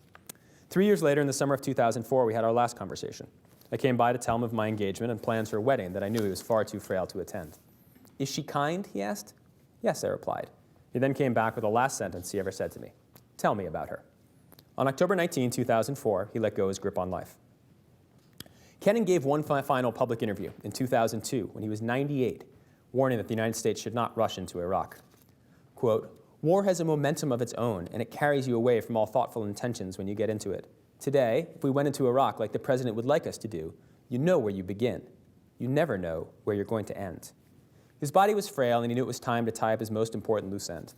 A: 3 years later, in the summer of 2004, we had our last conversation. I came by to tell him of my engagement and plans for a wedding that I knew he was far too frail to attend. Is she kind, he asked. Yes, I replied. He then came back with the last sentence he ever said to me. Tell me about her. On October 19, 2004, he let go his grip on life. Kennan gave one final public interview in 2002 when he was 98, warning that the United States should not rush into Iraq. Quote, war has a momentum of its own, and it carries you away from all thoughtful intentions when you get into it. Today, if we went into Iraq like the president would like us to do, you know where you begin. You never know where you're going to end. His body was frail, and he knew it was time to tie up his most important loose end.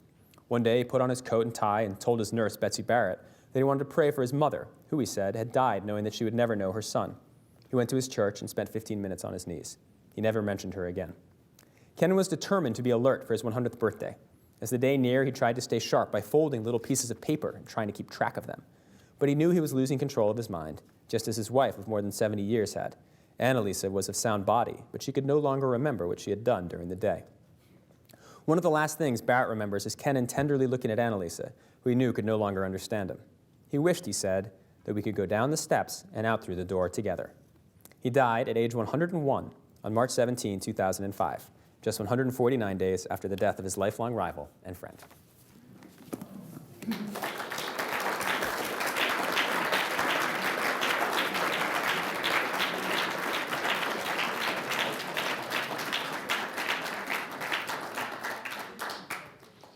A: One day, he put on his coat and tie and told his nurse, Betsy Barrett, that he wanted to pray for his mother, who, he said, had died knowing that she would never know her son. He went to his church and spent 15 minutes on his knees. He never mentioned her again. Kennan was determined to be alert for his 100th birthday. As the day neared, he tried to stay sharp by folding little pieces of paper and trying to keep track of them. But he knew he was losing control of his mind, just as his wife of more than 70 years had. Annalisa was of sound body, but she could no longer remember what she had done during the day. One of the last things Barrett remembers is Kennan tenderly looking at Annalisa, who he knew could no longer understand him. He wished, he said, that we could go down the steps and out through the door together. He died at age 101 on March 17, 2005, just 149 days after the death of his lifelong rival and friend.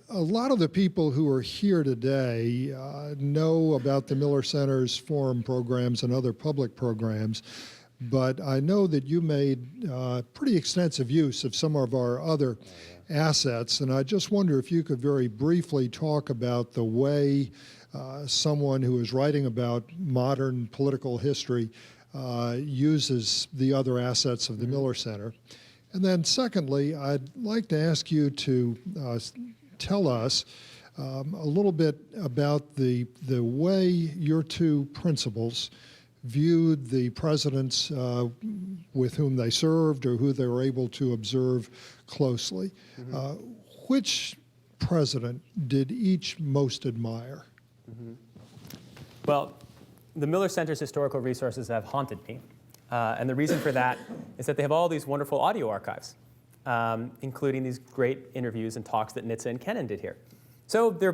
B: A lot of the people who are here today know about the Miller Center's forum programs and other public programs, but I know that you made pretty extensive use of some of our other assets, and I just wonder if you could very briefly talk about the way someone who is writing about modern political history uses the other assets of the Miller Center. And then secondly, I'd like to ask you to tell us a little bit about the way your two principals viewed the presidents with whom they served or who they were able to observe closely. Which president did each most admire?
A: Well, the Miller Center's historical resources have haunted me. And the reason for that is that they have all these wonderful audio archives, including these great interviews and talks that Nitze and Kennan did here. So they're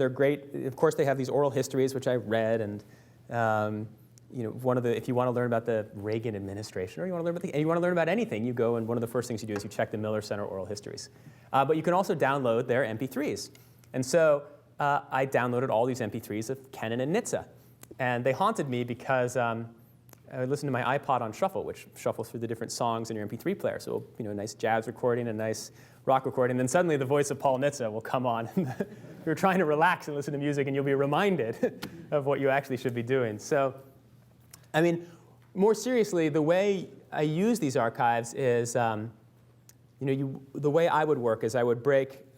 A: great. Of course, they have these oral histories, which I read, and if you want to learn about the Reagan administration, or you want to learn about anything, you go and one of the first things you do is you check the Miller Center oral histories. But you can also download their MP3s. And so I downloaded all these MP3s of Kennan and Nitze. And they haunted me because I would listen to my iPod on shuffle, which shuffles through the different songs in your MP3 player. So, a nice jazz recording, a nice rock recording. And then suddenly the voice of Paul Nitze will come on. You're trying to relax and listen to music, and you'll be reminded of what you actually should be doing. So, I mean, more seriously, the way I use these archives is, the way I would work is I would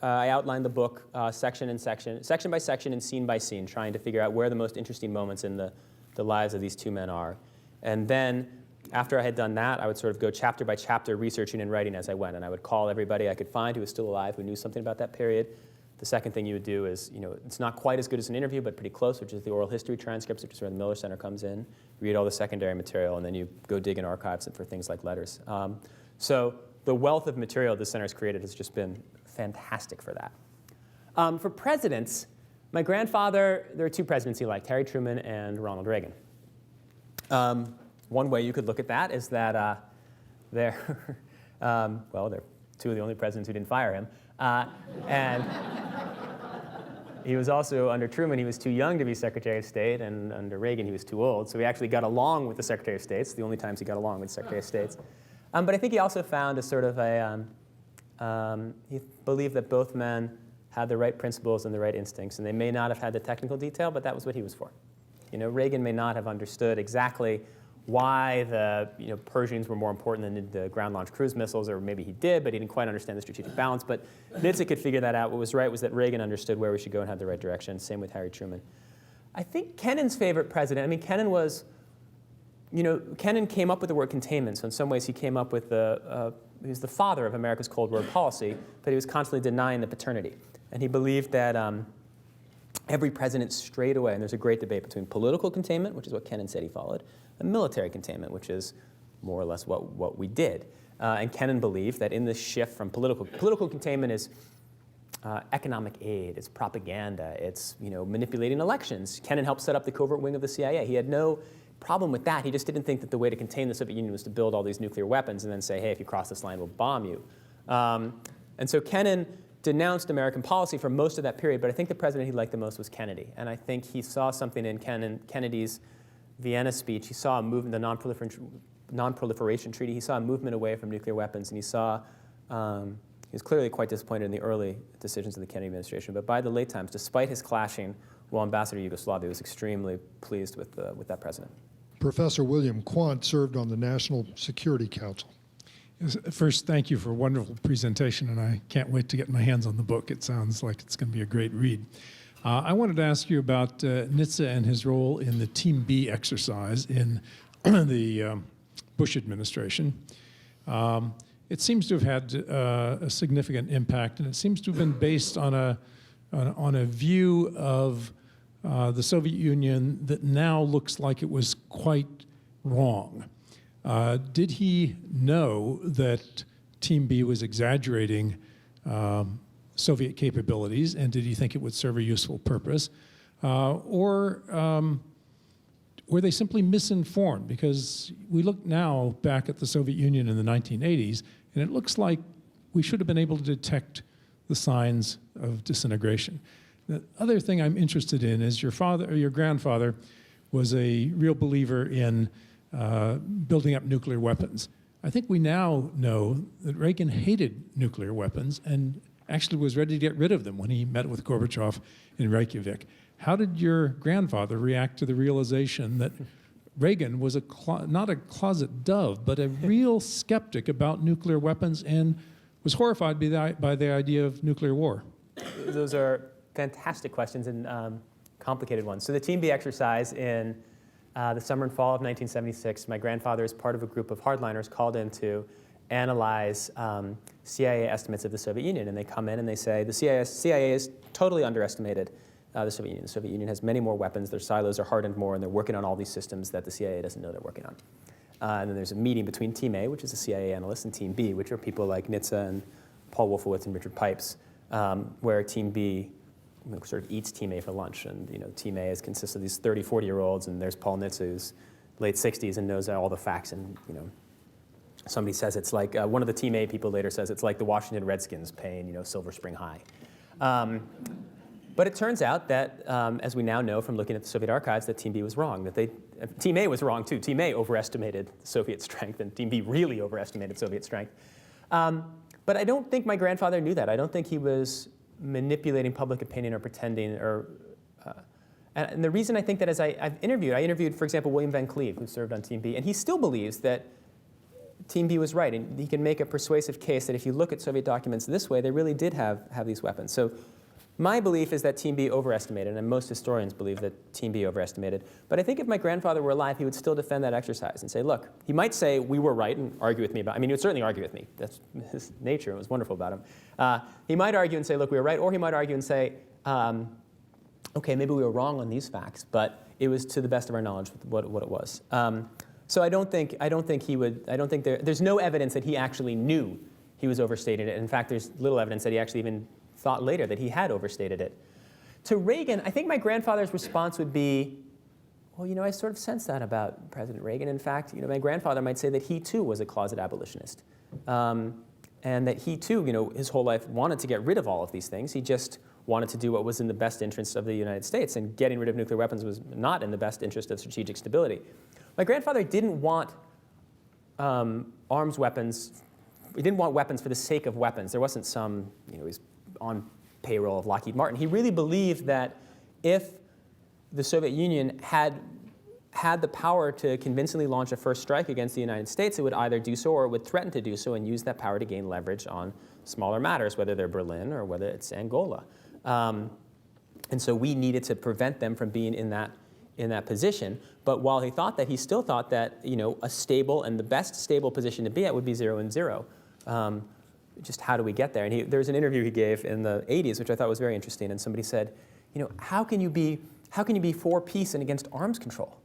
A: I outline the book section by section and scene by scene, trying to figure out where the most interesting moments in the lives of these two men are. And then after I had done that, I would sort of go chapter by chapter, researching and writing as I went. And I would call everybody I could find who was still alive, who knew something about that period. The second thing you would do is, it's not quite as good as an interview, but pretty close, which is the oral history transcripts, which is where the Miller Center comes in. Read all the secondary material, and then you go dig in archives for things like letters. So the wealth of material the center's created has just been fantastic for that. For presidents, my grandfather, there are two presidents he liked, Harry Truman and Ronald Reagan. One way you could look at that is that they're two of the only presidents who didn't fire him. And he was also, under Truman, he was too young to be Secretary of State, and under Reagan, he was too old. So he actually got along with the Secretary of State. It's the only times he got along with the Secretary of State. But I think he also found a sort of he believed that both men had the right principles and the right instincts, and they may not have had the technical detail, but that was what he was for. Reagan may not have understood exactly why the Pershings were more important than the ground-launched cruise missiles, or maybe he did, but he didn't quite understand the strategic balance. But Nitze could figure that out. What was right was that Reagan understood where we should go and had the right direction. Same with Harry Truman. I think Kennan's favorite president, Kennan was, Kennan came up with the word containment. So in some ways he came up with he was the father of America's Cold War policy, but he was constantly denying the paternity. And he believed that every president strayed away, and there's a great debate between political containment, which is what Kennan said he followed, and military containment, which is more or less what we did. And Kennan believed that in this shift from political containment is economic aid, it's propaganda, it's manipulating elections. Kennan helped set up the covert wing of the CIA. He had no problem with that. He just didn't think that the way to contain the Soviet Union was to build all these nuclear weapons and then say, hey, if you cross this line, we'll bomb you. And so Kennan denounced American policy for most of that period, but I think the president he liked the most was Kennedy. And I think he saw something in Kennedy's Vienna speech. He saw a movement, the non-proliferation treaty. He saw a movement away from nuclear weapons, and he was clearly quite disappointed in the early decisions of the Kennedy administration. But by the late times, despite his clashing while ambassador to Yugoslavia, he was extremely pleased with that president.
B: Professor William Quandt served on the National Security Council.
C: First, thank you for a wonderful presentation, and I can't wait to get my hands on the book. It sounds like it's going to be a great read. I wanted to ask you about Nitze and his role in the Team B exercise in the Bush administration. It seems to have had a significant impact, and it seems to have been based on a view of the Soviet Union that now looks like it was quite wrong. Did he know that Team B was exaggerating Soviet capabilities, and did he think it would serve a useful purpose? Or were they simply misinformed? Because we look now back at the Soviet Union in the 1980s, and it looks like we should have been able to detect the signs of disintegration. The other thing I'm interested in is your grandfather was a real believer in building up nuclear weapons. I think we now know that Reagan hated nuclear weapons and actually was ready to get rid of them when he met with Gorbachev in Reykjavik. How did your grandfather react to the realization that Reagan was not a closet dove, but a real skeptic about nuclear weapons and was horrified by the idea of nuclear war?
A: Those are fantastic questions and complicated ones. So the Team B exercise in the summer and fall of 1976, my grandfather is part of a group of hardliners called in to analyze CIA estimates of the Soviet Union. And they come in and they say the CIA is totally underestimated the Soviet Union. The Soviet Union has many more weapons. Their silos are hardened more, and they're working on all these systems that the CIA doesn't know they're working on. And then there's a meeting between Team A, which is the CIA analysts, and Team B, which are people like Nitze and Paul Wolfowitz and Richard Pipes, where Team B sort of eats Team A for lunch. And Team A consists of these 30, 40-year-olds, and there's Paul Nitze, who's late 60s and knows all the facts. And somebody says it's like, one of the Team A people later says it's like the Washington Redskins paying Silver Spring High. But it turns out that, as we now know from looking at the Soviet archives, that Team B was wrong. That Team A was wrong too. Team A overestimated Soviet strength, and Team B really overestimated Soviet strength. But I don't think my grandfather knew that. I don't think he was manipulating public opinion or pretending. And the reason I think that is I interviewed, for example, William Van Cleve, who served on Team B, and he still believes that Team B was right, and he can make a persuasive case that if you look at Soviet documents this way, they really did have these weapons. So my belief is that Team B overestimated, and most historians believe that Team B overestimated. But I think if my grandfather were alive, he would still defend that exercise and say, look, he might say we were right and argue with me about, he would certainly argue with me. That's his nature. It was wonderful about him. He might argue and say, look, we were right, or he might argue and say, okay, maybe we were wrong on these facts, but it was to the best of our knowledge what it was. So I don't think there's no evidence that he actually knew he was overstating it. In fact, there's little evidence that he actually even thought later that he had overstated it. To Reagan, I think my grandfather's response would be, well, I sort of sense that about President Reagan. In fact, my grandfather might say that he too was a closet abolitionist. And that he too, his whole life wanted to get rid of all of these things. He just wanted to do what was in the best interest of the United States, and getting rid of nuclear weapons was not in the best interest of strategic stability. My grandfather didn't want arms weapons. He didn't want weapons for the sake of weapons. There wasn't some, he's on payroll of Lockheed Martin. He really believed that if the Soviet Union had the power to convincingly launch a first strike against the United States, it would either do so or it would threaten to do so and use that power to gain leverage on smaller matters, whether they're Berlin or whether it's Angola. And so we needed to prevent them from being in that position. But while he thought that, he still thought that a stable and the best stable position to be at would be 0-0. Just how do we get there? And there was an interview he gave in the 80s, which I thought was very interesting. And somebody said, how can you be for peace and against arms control?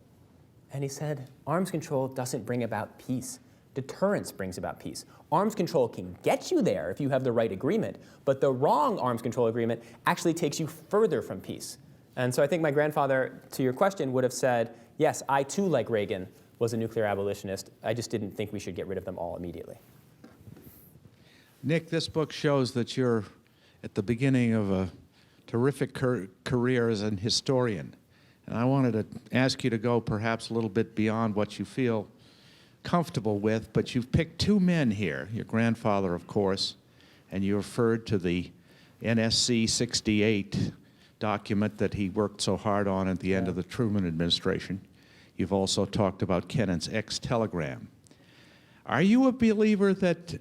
A: And he said, arms control doesn't bring about peace. Deterrence brings about peace. Arms control can get you there if you have the right agreement, but the wrong arms control agreement actually takes you further from peace. And so I think my grandfather, to your question, would have said, yes, I too, like Reagan, was a nuclear abolitionist. I just didn't think we should get rid of them all immediately.
D: Nick, this book shows that you're at the beginning of a terrific career as an historian. And I wanted to ask you to go perhaps a little bit beyond what you feel comfortable with, but you've picked two men here, your grandfather, of course, and you referred to the NSC 68 document that he worked so hard on at the end of the Truman administration. You've also talked about Kennan's ex-telegram. Are you a believer that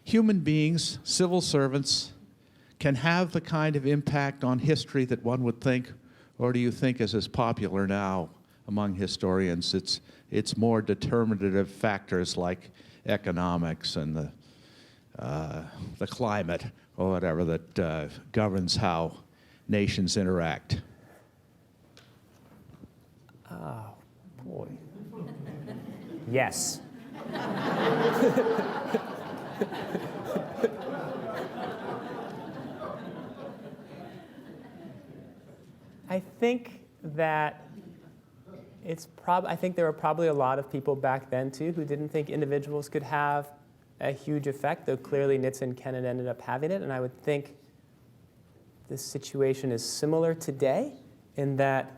D: human beings, civil servants, can have the kind of impact on history that one would think, or do you think, as is popular now among historians, it's more determinative factors like economics and the climate or whatever that governs how nations interact?
A: Oh, boy. Yes. I think that I think there were probably a lot of people back then too who didn't think individuals could have a huge effect, though clearly Nitze and Kennan ended up having it. And I would think this situation is similar today in that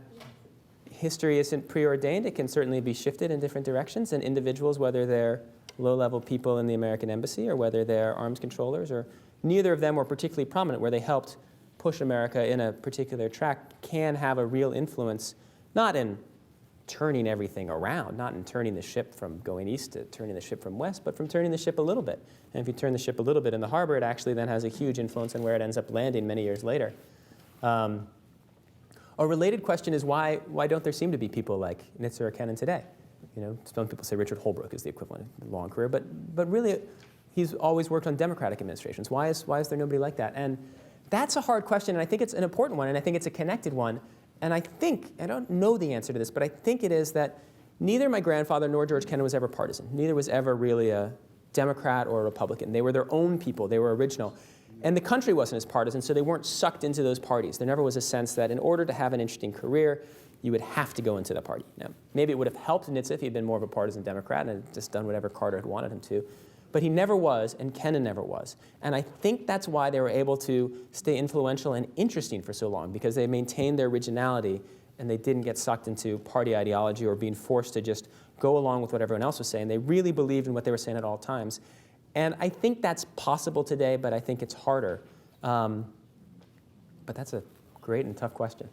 A: history isn't preordained. It can certainly be shifted in different directions, and individuals, whether they're low-level people in the American embassy or whether they're arms controllers, or neither of them were particularly prominent where they helped push America in a particular track, can have a real influence, not in turning everything around, not in turning the ship from going east to turning the ship from west, but from turning the ship a little bit. And if you turn the ship a little bit in the harbor, it actually then has a huge influence on where it ends up landing many years later. A related question is why don't there seem to be people like Nitze or Kennan today? You know, some people say Richard Holbrooke is the equivalent of a long career, but really he's always worked on Democratic administrations. Why is there nobody like that? And that's a hard question, and I think it's an important one, and I think it's a connected one. And I don't know the answer to this, but I think it is that neither my grandfather nor George Kennan was ever partisan. Neither was ever really a Democrat or a Republican. They were their own people. They were original. And the country wasn't as partisan, so they weren't sucked into those parties. There never was a sense that in order to have an interesting career, you would have to go into the party. Now, maybe it would have helped Nitze if he had been more of a partisan Democrat and had just done whatever Carter had wanted him to. But he never was, and Kennan never was. And I think that's why they were able to stay influential and interesting for so long, because they maintained their originality and they didn't get sucked into party ideology or being forced to just go along with what everyone else was saying. They really believed in what they were saying at all times. And I think that's possible today, but I think it's harder. But that's a great and tough question.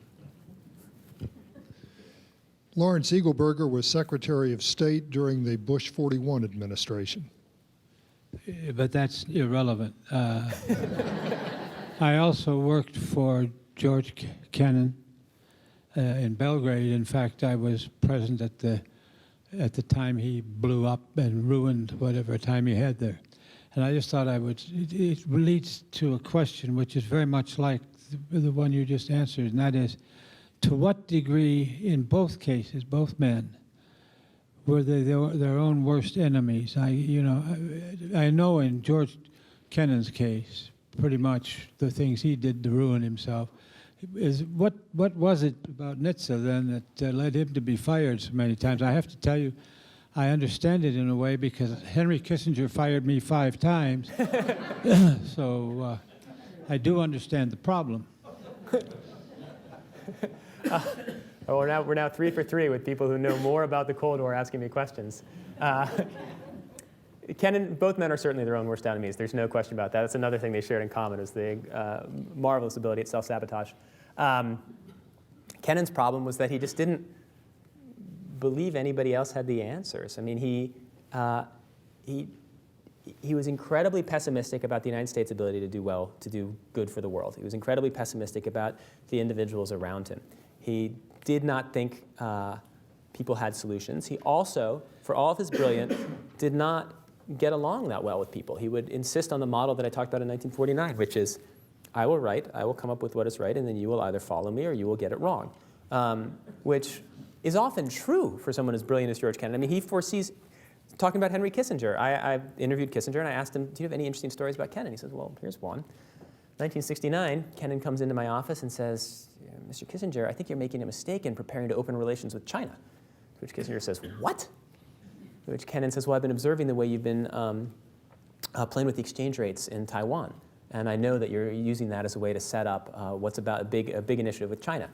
B: Lawrence Eagleburger was Secretary of State during the Bush 41 administration.
E: But that's irrelevant. I also worked for George Kennan in Belgrade. In fact, I was present at the time he blew up and ruined whatever time he had there. And I just thought it leads to a question which is very much like the one you just answered, and that is, to what degree, in both cases, both men, were they their own worst enemies? I know in George Kennan's case, pretty much the things he did to ruin himself. What was it about Nitze then that led him to be fired so many times? I have to tell you, I understand it in a way because Henry Kissinger fired me 5 times. So I do understand the problem.
A: We're now 3 for 3 with people who know more about the Cold War asking me questions. Kennan, both men are certainly their own worst enemies. There's no question about that. That's another thing they shared in common, is the marvelous ability at self-sabotage. Kennan's problem was that he just didn't believe anybody else had the answers. I mean, he was incredibly pessimistic about the United States' ability to do well, to do good for the world. He was incredibly pessimistic about the individuals around him. He did not think people had solutions. He also, for all of his brilliance, did not get along that well with people. He would insist on the model that I talked about in 1949, which is, I will write, I will come up with what is right, and then you will either follow me or you will get it wrong, which is often true for someone as brilliant as George Kennan. I mean, he foresees, talking about Henry Kissinger, I interviewed Kissinger and I asked him, do you have any interesting stories about Kennan? He says, well, here's one. 1969, Kennan comes into my office and says, Mr. Kissinger, I think you're making a mistake in preparing to open relations with China. To which Kissinger says, what? To which Kennan says, well, I've been observing the way you've been playing with the exchange rates in Taiwan. And I know that you're using that as a way to set up what's about a big initiative with China.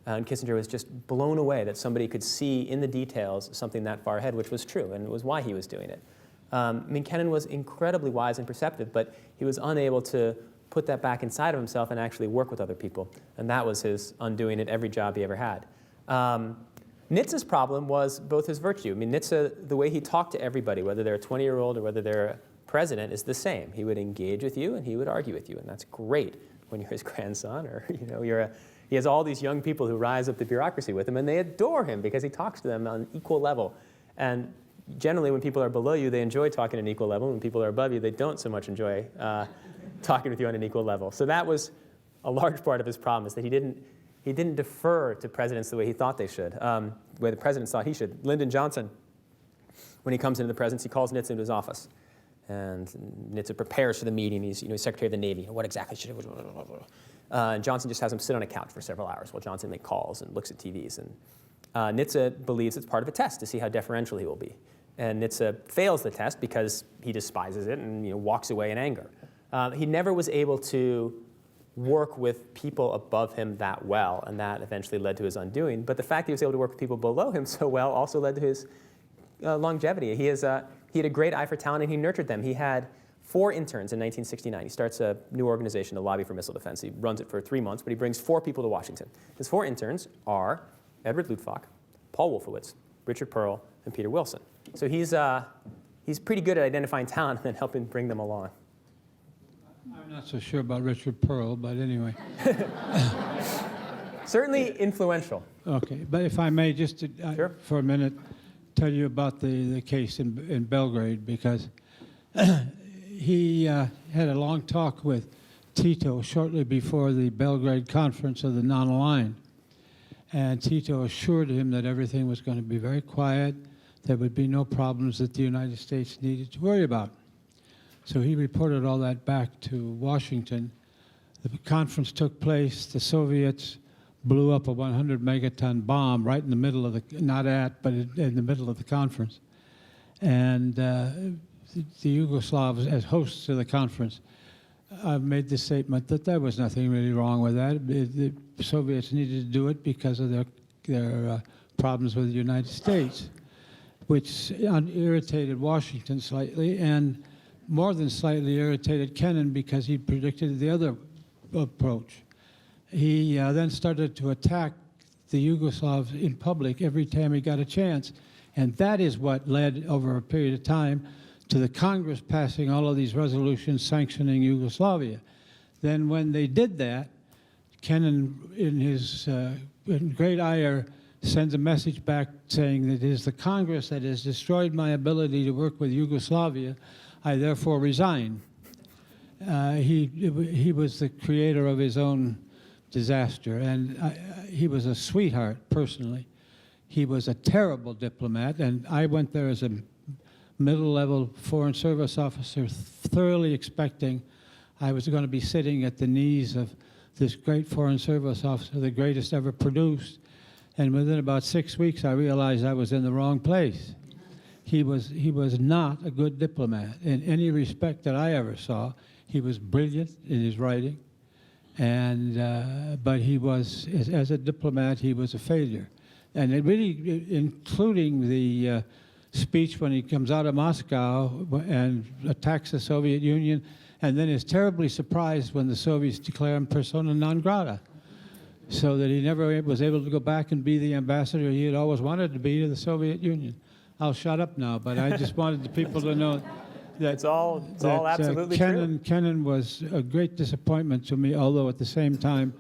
A: And Kissinger was just blown away that somebody could see in the details something that far ahead, which was true, and it was why he was doing it. I mean, Kennan was incredibly wise and perceptive, but he was unable to put that back inside of himself and actually work with other people. And that was his undoing at every job he ever had. Nitze's problem was both his virtue. I mean, Nitze, the way he talked to everybody, whether they're a 20-year-old or whether they're a president, is the same. He would engage with you and he would argue with you, and that's great when you're his grandson or he has all these young people who rise up the bureaucracy with him, and they adore him because he talks to them on an equal level. And generally, when people are below you, they enjoy talking at an equal level. When people are above you, they don't so much enjoy talking with you on an equal level. So that was a large part of his problem, is that he didn't defer to presidents the way he thought they should, the way the presidents thought he should. Lyndon Johnson, when he comes into the presidency, calls Nitze into his office. And Nitze prepares for the meeting. He's Secretary of the Navy. What exactly should it? And Johnson just has him sit on a couch for several hours while Johnson makes calls and looks at TVs. And Nitze believes it's part of a test to see how deferential he will be. And Nitze fails the test because he despises it and walks away in anger. He never was able to work with people above him that well, and that eventually led to his undoing. But the fact that he was able to work with people below him so well also led to his longevity. He had a great eye for talent, and he nurtured them. He had 4 interns in 1969. He starts a new organization, the Lobby for Missile Defense. He runs it for 3 months, but he brings 4 people to Washington. His 4 interns are Edward Luttwak, Paul Wolfowitz, Richard Pearl, and Peter Wilson. So he's pretty good at identifying talent and then helping bring them along.
E: I'm not so sure about Richard Pearl, but anyway.
A: Certainly influential.
E: Okay, but if I may just
A: Sure.
E: for a minute tell you about the case in Belgrade, because he had a long talk with Tito shortly before the Belgrade conference of the non-aligned. And Tito assured him that everything was going to be very quiet, there would be no problems that the United States needed to worry about. So he reported all that back to Washington. The conference took place, the Soviets blew up a 100 megaton bomb right in the middle of the, not at, but in the middle of the conference. And the Yugoslavs, as hosts of the conference, made the statement that there was nothing really wrong with that. The Soviets needed to do it because of their problems with the United States, which irritated Washington slightly, and more than slightly irritated Kennan because he predicted the other approach. He then started to attack the Yugoslavs in public every time he got a chance. And that is what led, over a period of time, to the Congress passing all of these resolutions sanctioning Yugoslavia. Then when they did that, Kennan, in his in great ire, sends a message back saying that it is the Congress that has destroyed my ability to work with Yugoslavia. I therefore resign. He was the creator of his own disaster, and he was a sweetheart personally. He was a terrible diplomat, and I went there as a middle-level Foreign Service officer, thoroughly expecting I was going to be sitting at the knees of this great Foreign Service officer, the greatest ever produced. And within about 6 weeks, I realized I was in the wrong place. He was not a good diplomat in any respect that I ever saw. He was brilliant in his writing, and but he was, as a diplomat, he was a failure. And it really, including the speech when he comes out of Moscow and attacks the Soviet Union, and then is terribly surprised when the Soviets declare him persona non grata, so that he never was able to go back and be the ambassador he had always wanted to be to the Soviet Union. I'll shut up now, but I just wanted the people to know that
A: It's all absolutely true.
E: Kennan was a great disappointment to me, although at the same time,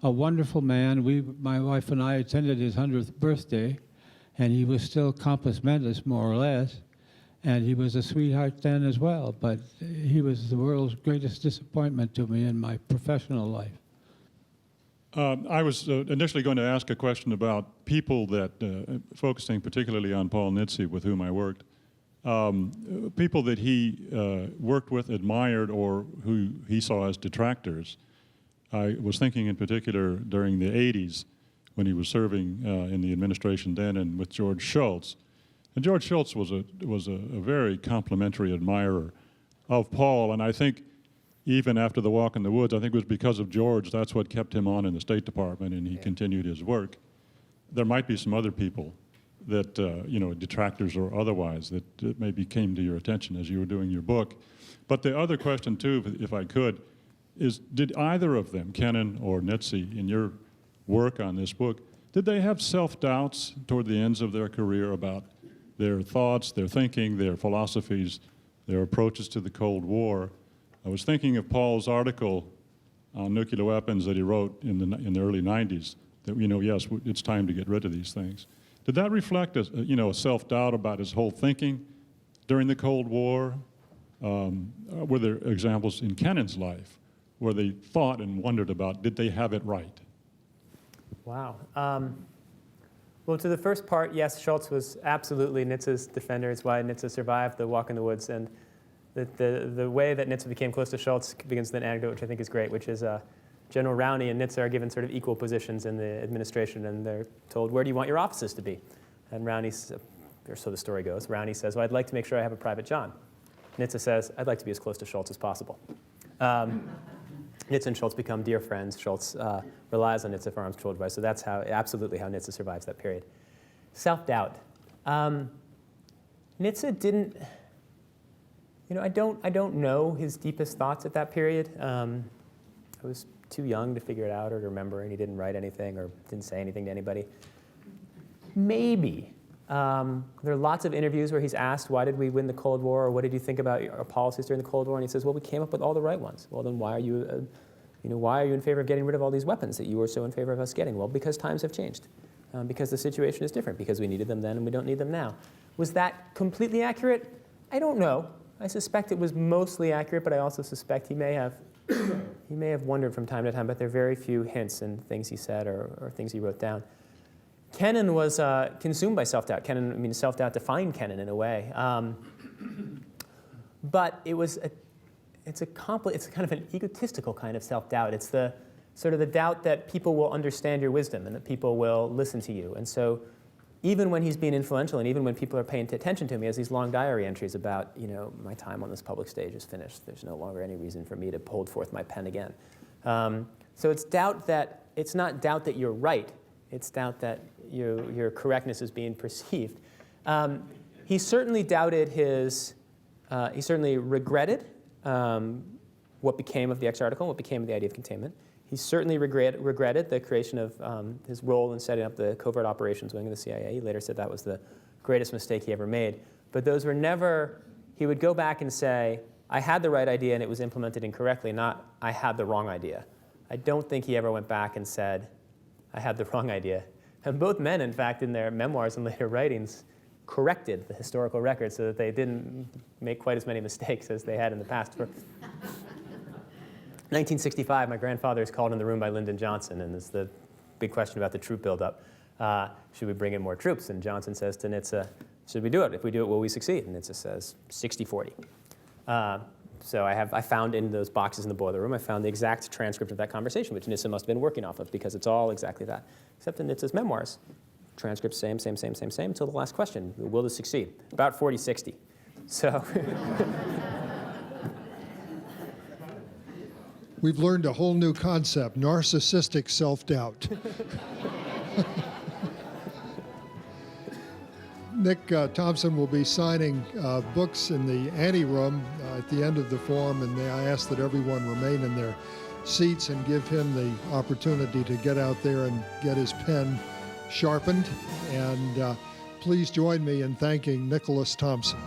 E: a wonderful man. My wife and I attended his 100th birthday, and he was still compos mentis, more or less, and he was a sweetheart then as well, but he was the world's greatest disappointment to me in my professional life.
F: I was initially going to ask a question about people that, focusing particularly on Paul Nitze, with whom I worked, people that he worked with, admired, or who he saw as detractors. I was thinking in particular during the 80s when he was serving in the administration then and with George Shultz. And George Shultz was a very complimentary admirer of Paul, and I think even after the walk in the woods, I think it was because of George, that's what kept him on in the State Department, and he continued his work. There might be some other people that, detractors or otherwise, that maybe came to your attention as you were doing your book. But the other question, too, if I could, is did either of them, Kennan or Nitze, in your work on this book, did they have self-doubts toward the ends of their career about their thoughts, their thinking, their philosophies, their approaches to the Cold War? I was thinking of Paul's article on nuclear weapons that he wrote in the early 90s, that, yes, it's time to get rid of these things. Did that reflect a self-doubt about his whole thinking during the Cold War? Were there examples in Kennan's life where they thought and wondered about, did they have it right?
A: Wow. Well, to the first part, yes, Shultz was absolutely Nitze's defender. It's why Nitze survived the walk in the woods. And the way that Nitze became close to Shultz begins with an anecdote, which I think is great, which is General Rowney and Nitze are given sort of equal positions in the administration, and they're told, where do you want your offices to be? And Rowney, or so the story goes, Rowney says, well, I'd like to make sure I have a private John. Nitze says, I'd like to be as close to Shultz as possible. Nitze and Shultz become dear friends. Shultz relies on Nitze for arms control advice, so that's absolutely how Nitze survives that period. Self-doubt. Nitze didn't, I don't know his deepest thoughts at that period. I was too young to figure it out or to remember, and he didn't write anything or didn't say anything to anybody. Maybe. There are lots of interviews where he's asked, why did we win the Cold War, or what did you think about our policies during the Cold War? And he says, well, we came up with all the right ones. Well, then why are you, why are you in favor of getting rid of all these weapons that you were so in favor of us getting? Well, because times have changed. Because the situation is different, because we needed them then and we don't need them now. Was that completely accurate? I don't know. I suspect it was mostly accurate, but I also suspect he may have wondered from time to time, but there are very few hints in things he said or things he wrote down. Kennan was consumed by self-doubt. Self-doubt defined Kennan in a way. But it's kind of an egotistical kind of self-doubt. It's the sort of the doubt that people will understand your wisdom and that people will listen to you. And so even when he's being influential and even when people are paying attention to him, he has these long diary entries about, my time on this public stage is finished. There's no longer any reason for me to hold forth my pen again. So it's not doubt that you're right. It's doubt that your correctness is being perceived. He certainly doubted he certainly regretted what became of the X article, what became of the idea of containment. He certainly regretted the creation of his role in setting up the covert operations wing of the CIA. He later said that was the greatest mistake he ever made. But those were never, he would go back and say, I had the right idea and it was implemented incorrectly, not I had the wrong idea. I don't think he ever went back and said, I had the wrong idea. And both men, in fact, in their memoirs and later writings, corrected the historical record so that they didn't make quite as many mistakes as they had in the past. For 1965, my grandfather is called in the room by Lyndon Johnson, and it's the big question about the troop buildup. Should we bring in more troops? And Johnson says to Nitze, should we do it? If we do it, will we succeed? And Nitze says, 60-40. So I found in those boxes in the boiler room, I found the exact transcript of that conversation, which Nitze must have been working off of, because it's all exactly that. Except in Nitze's memoirs, transcript same, until the last question, will this succeed? About 40-60. So.
B: We've learned a whole new concept, narcissistic self-doubt. Nick Thompson will be signing books in the anteroom at the end of the forum, and may I ask that everyone remain in their seats and give him the opportunity to get out there and get his pen sharpened. And please join me in thanking Nicholas Thompson.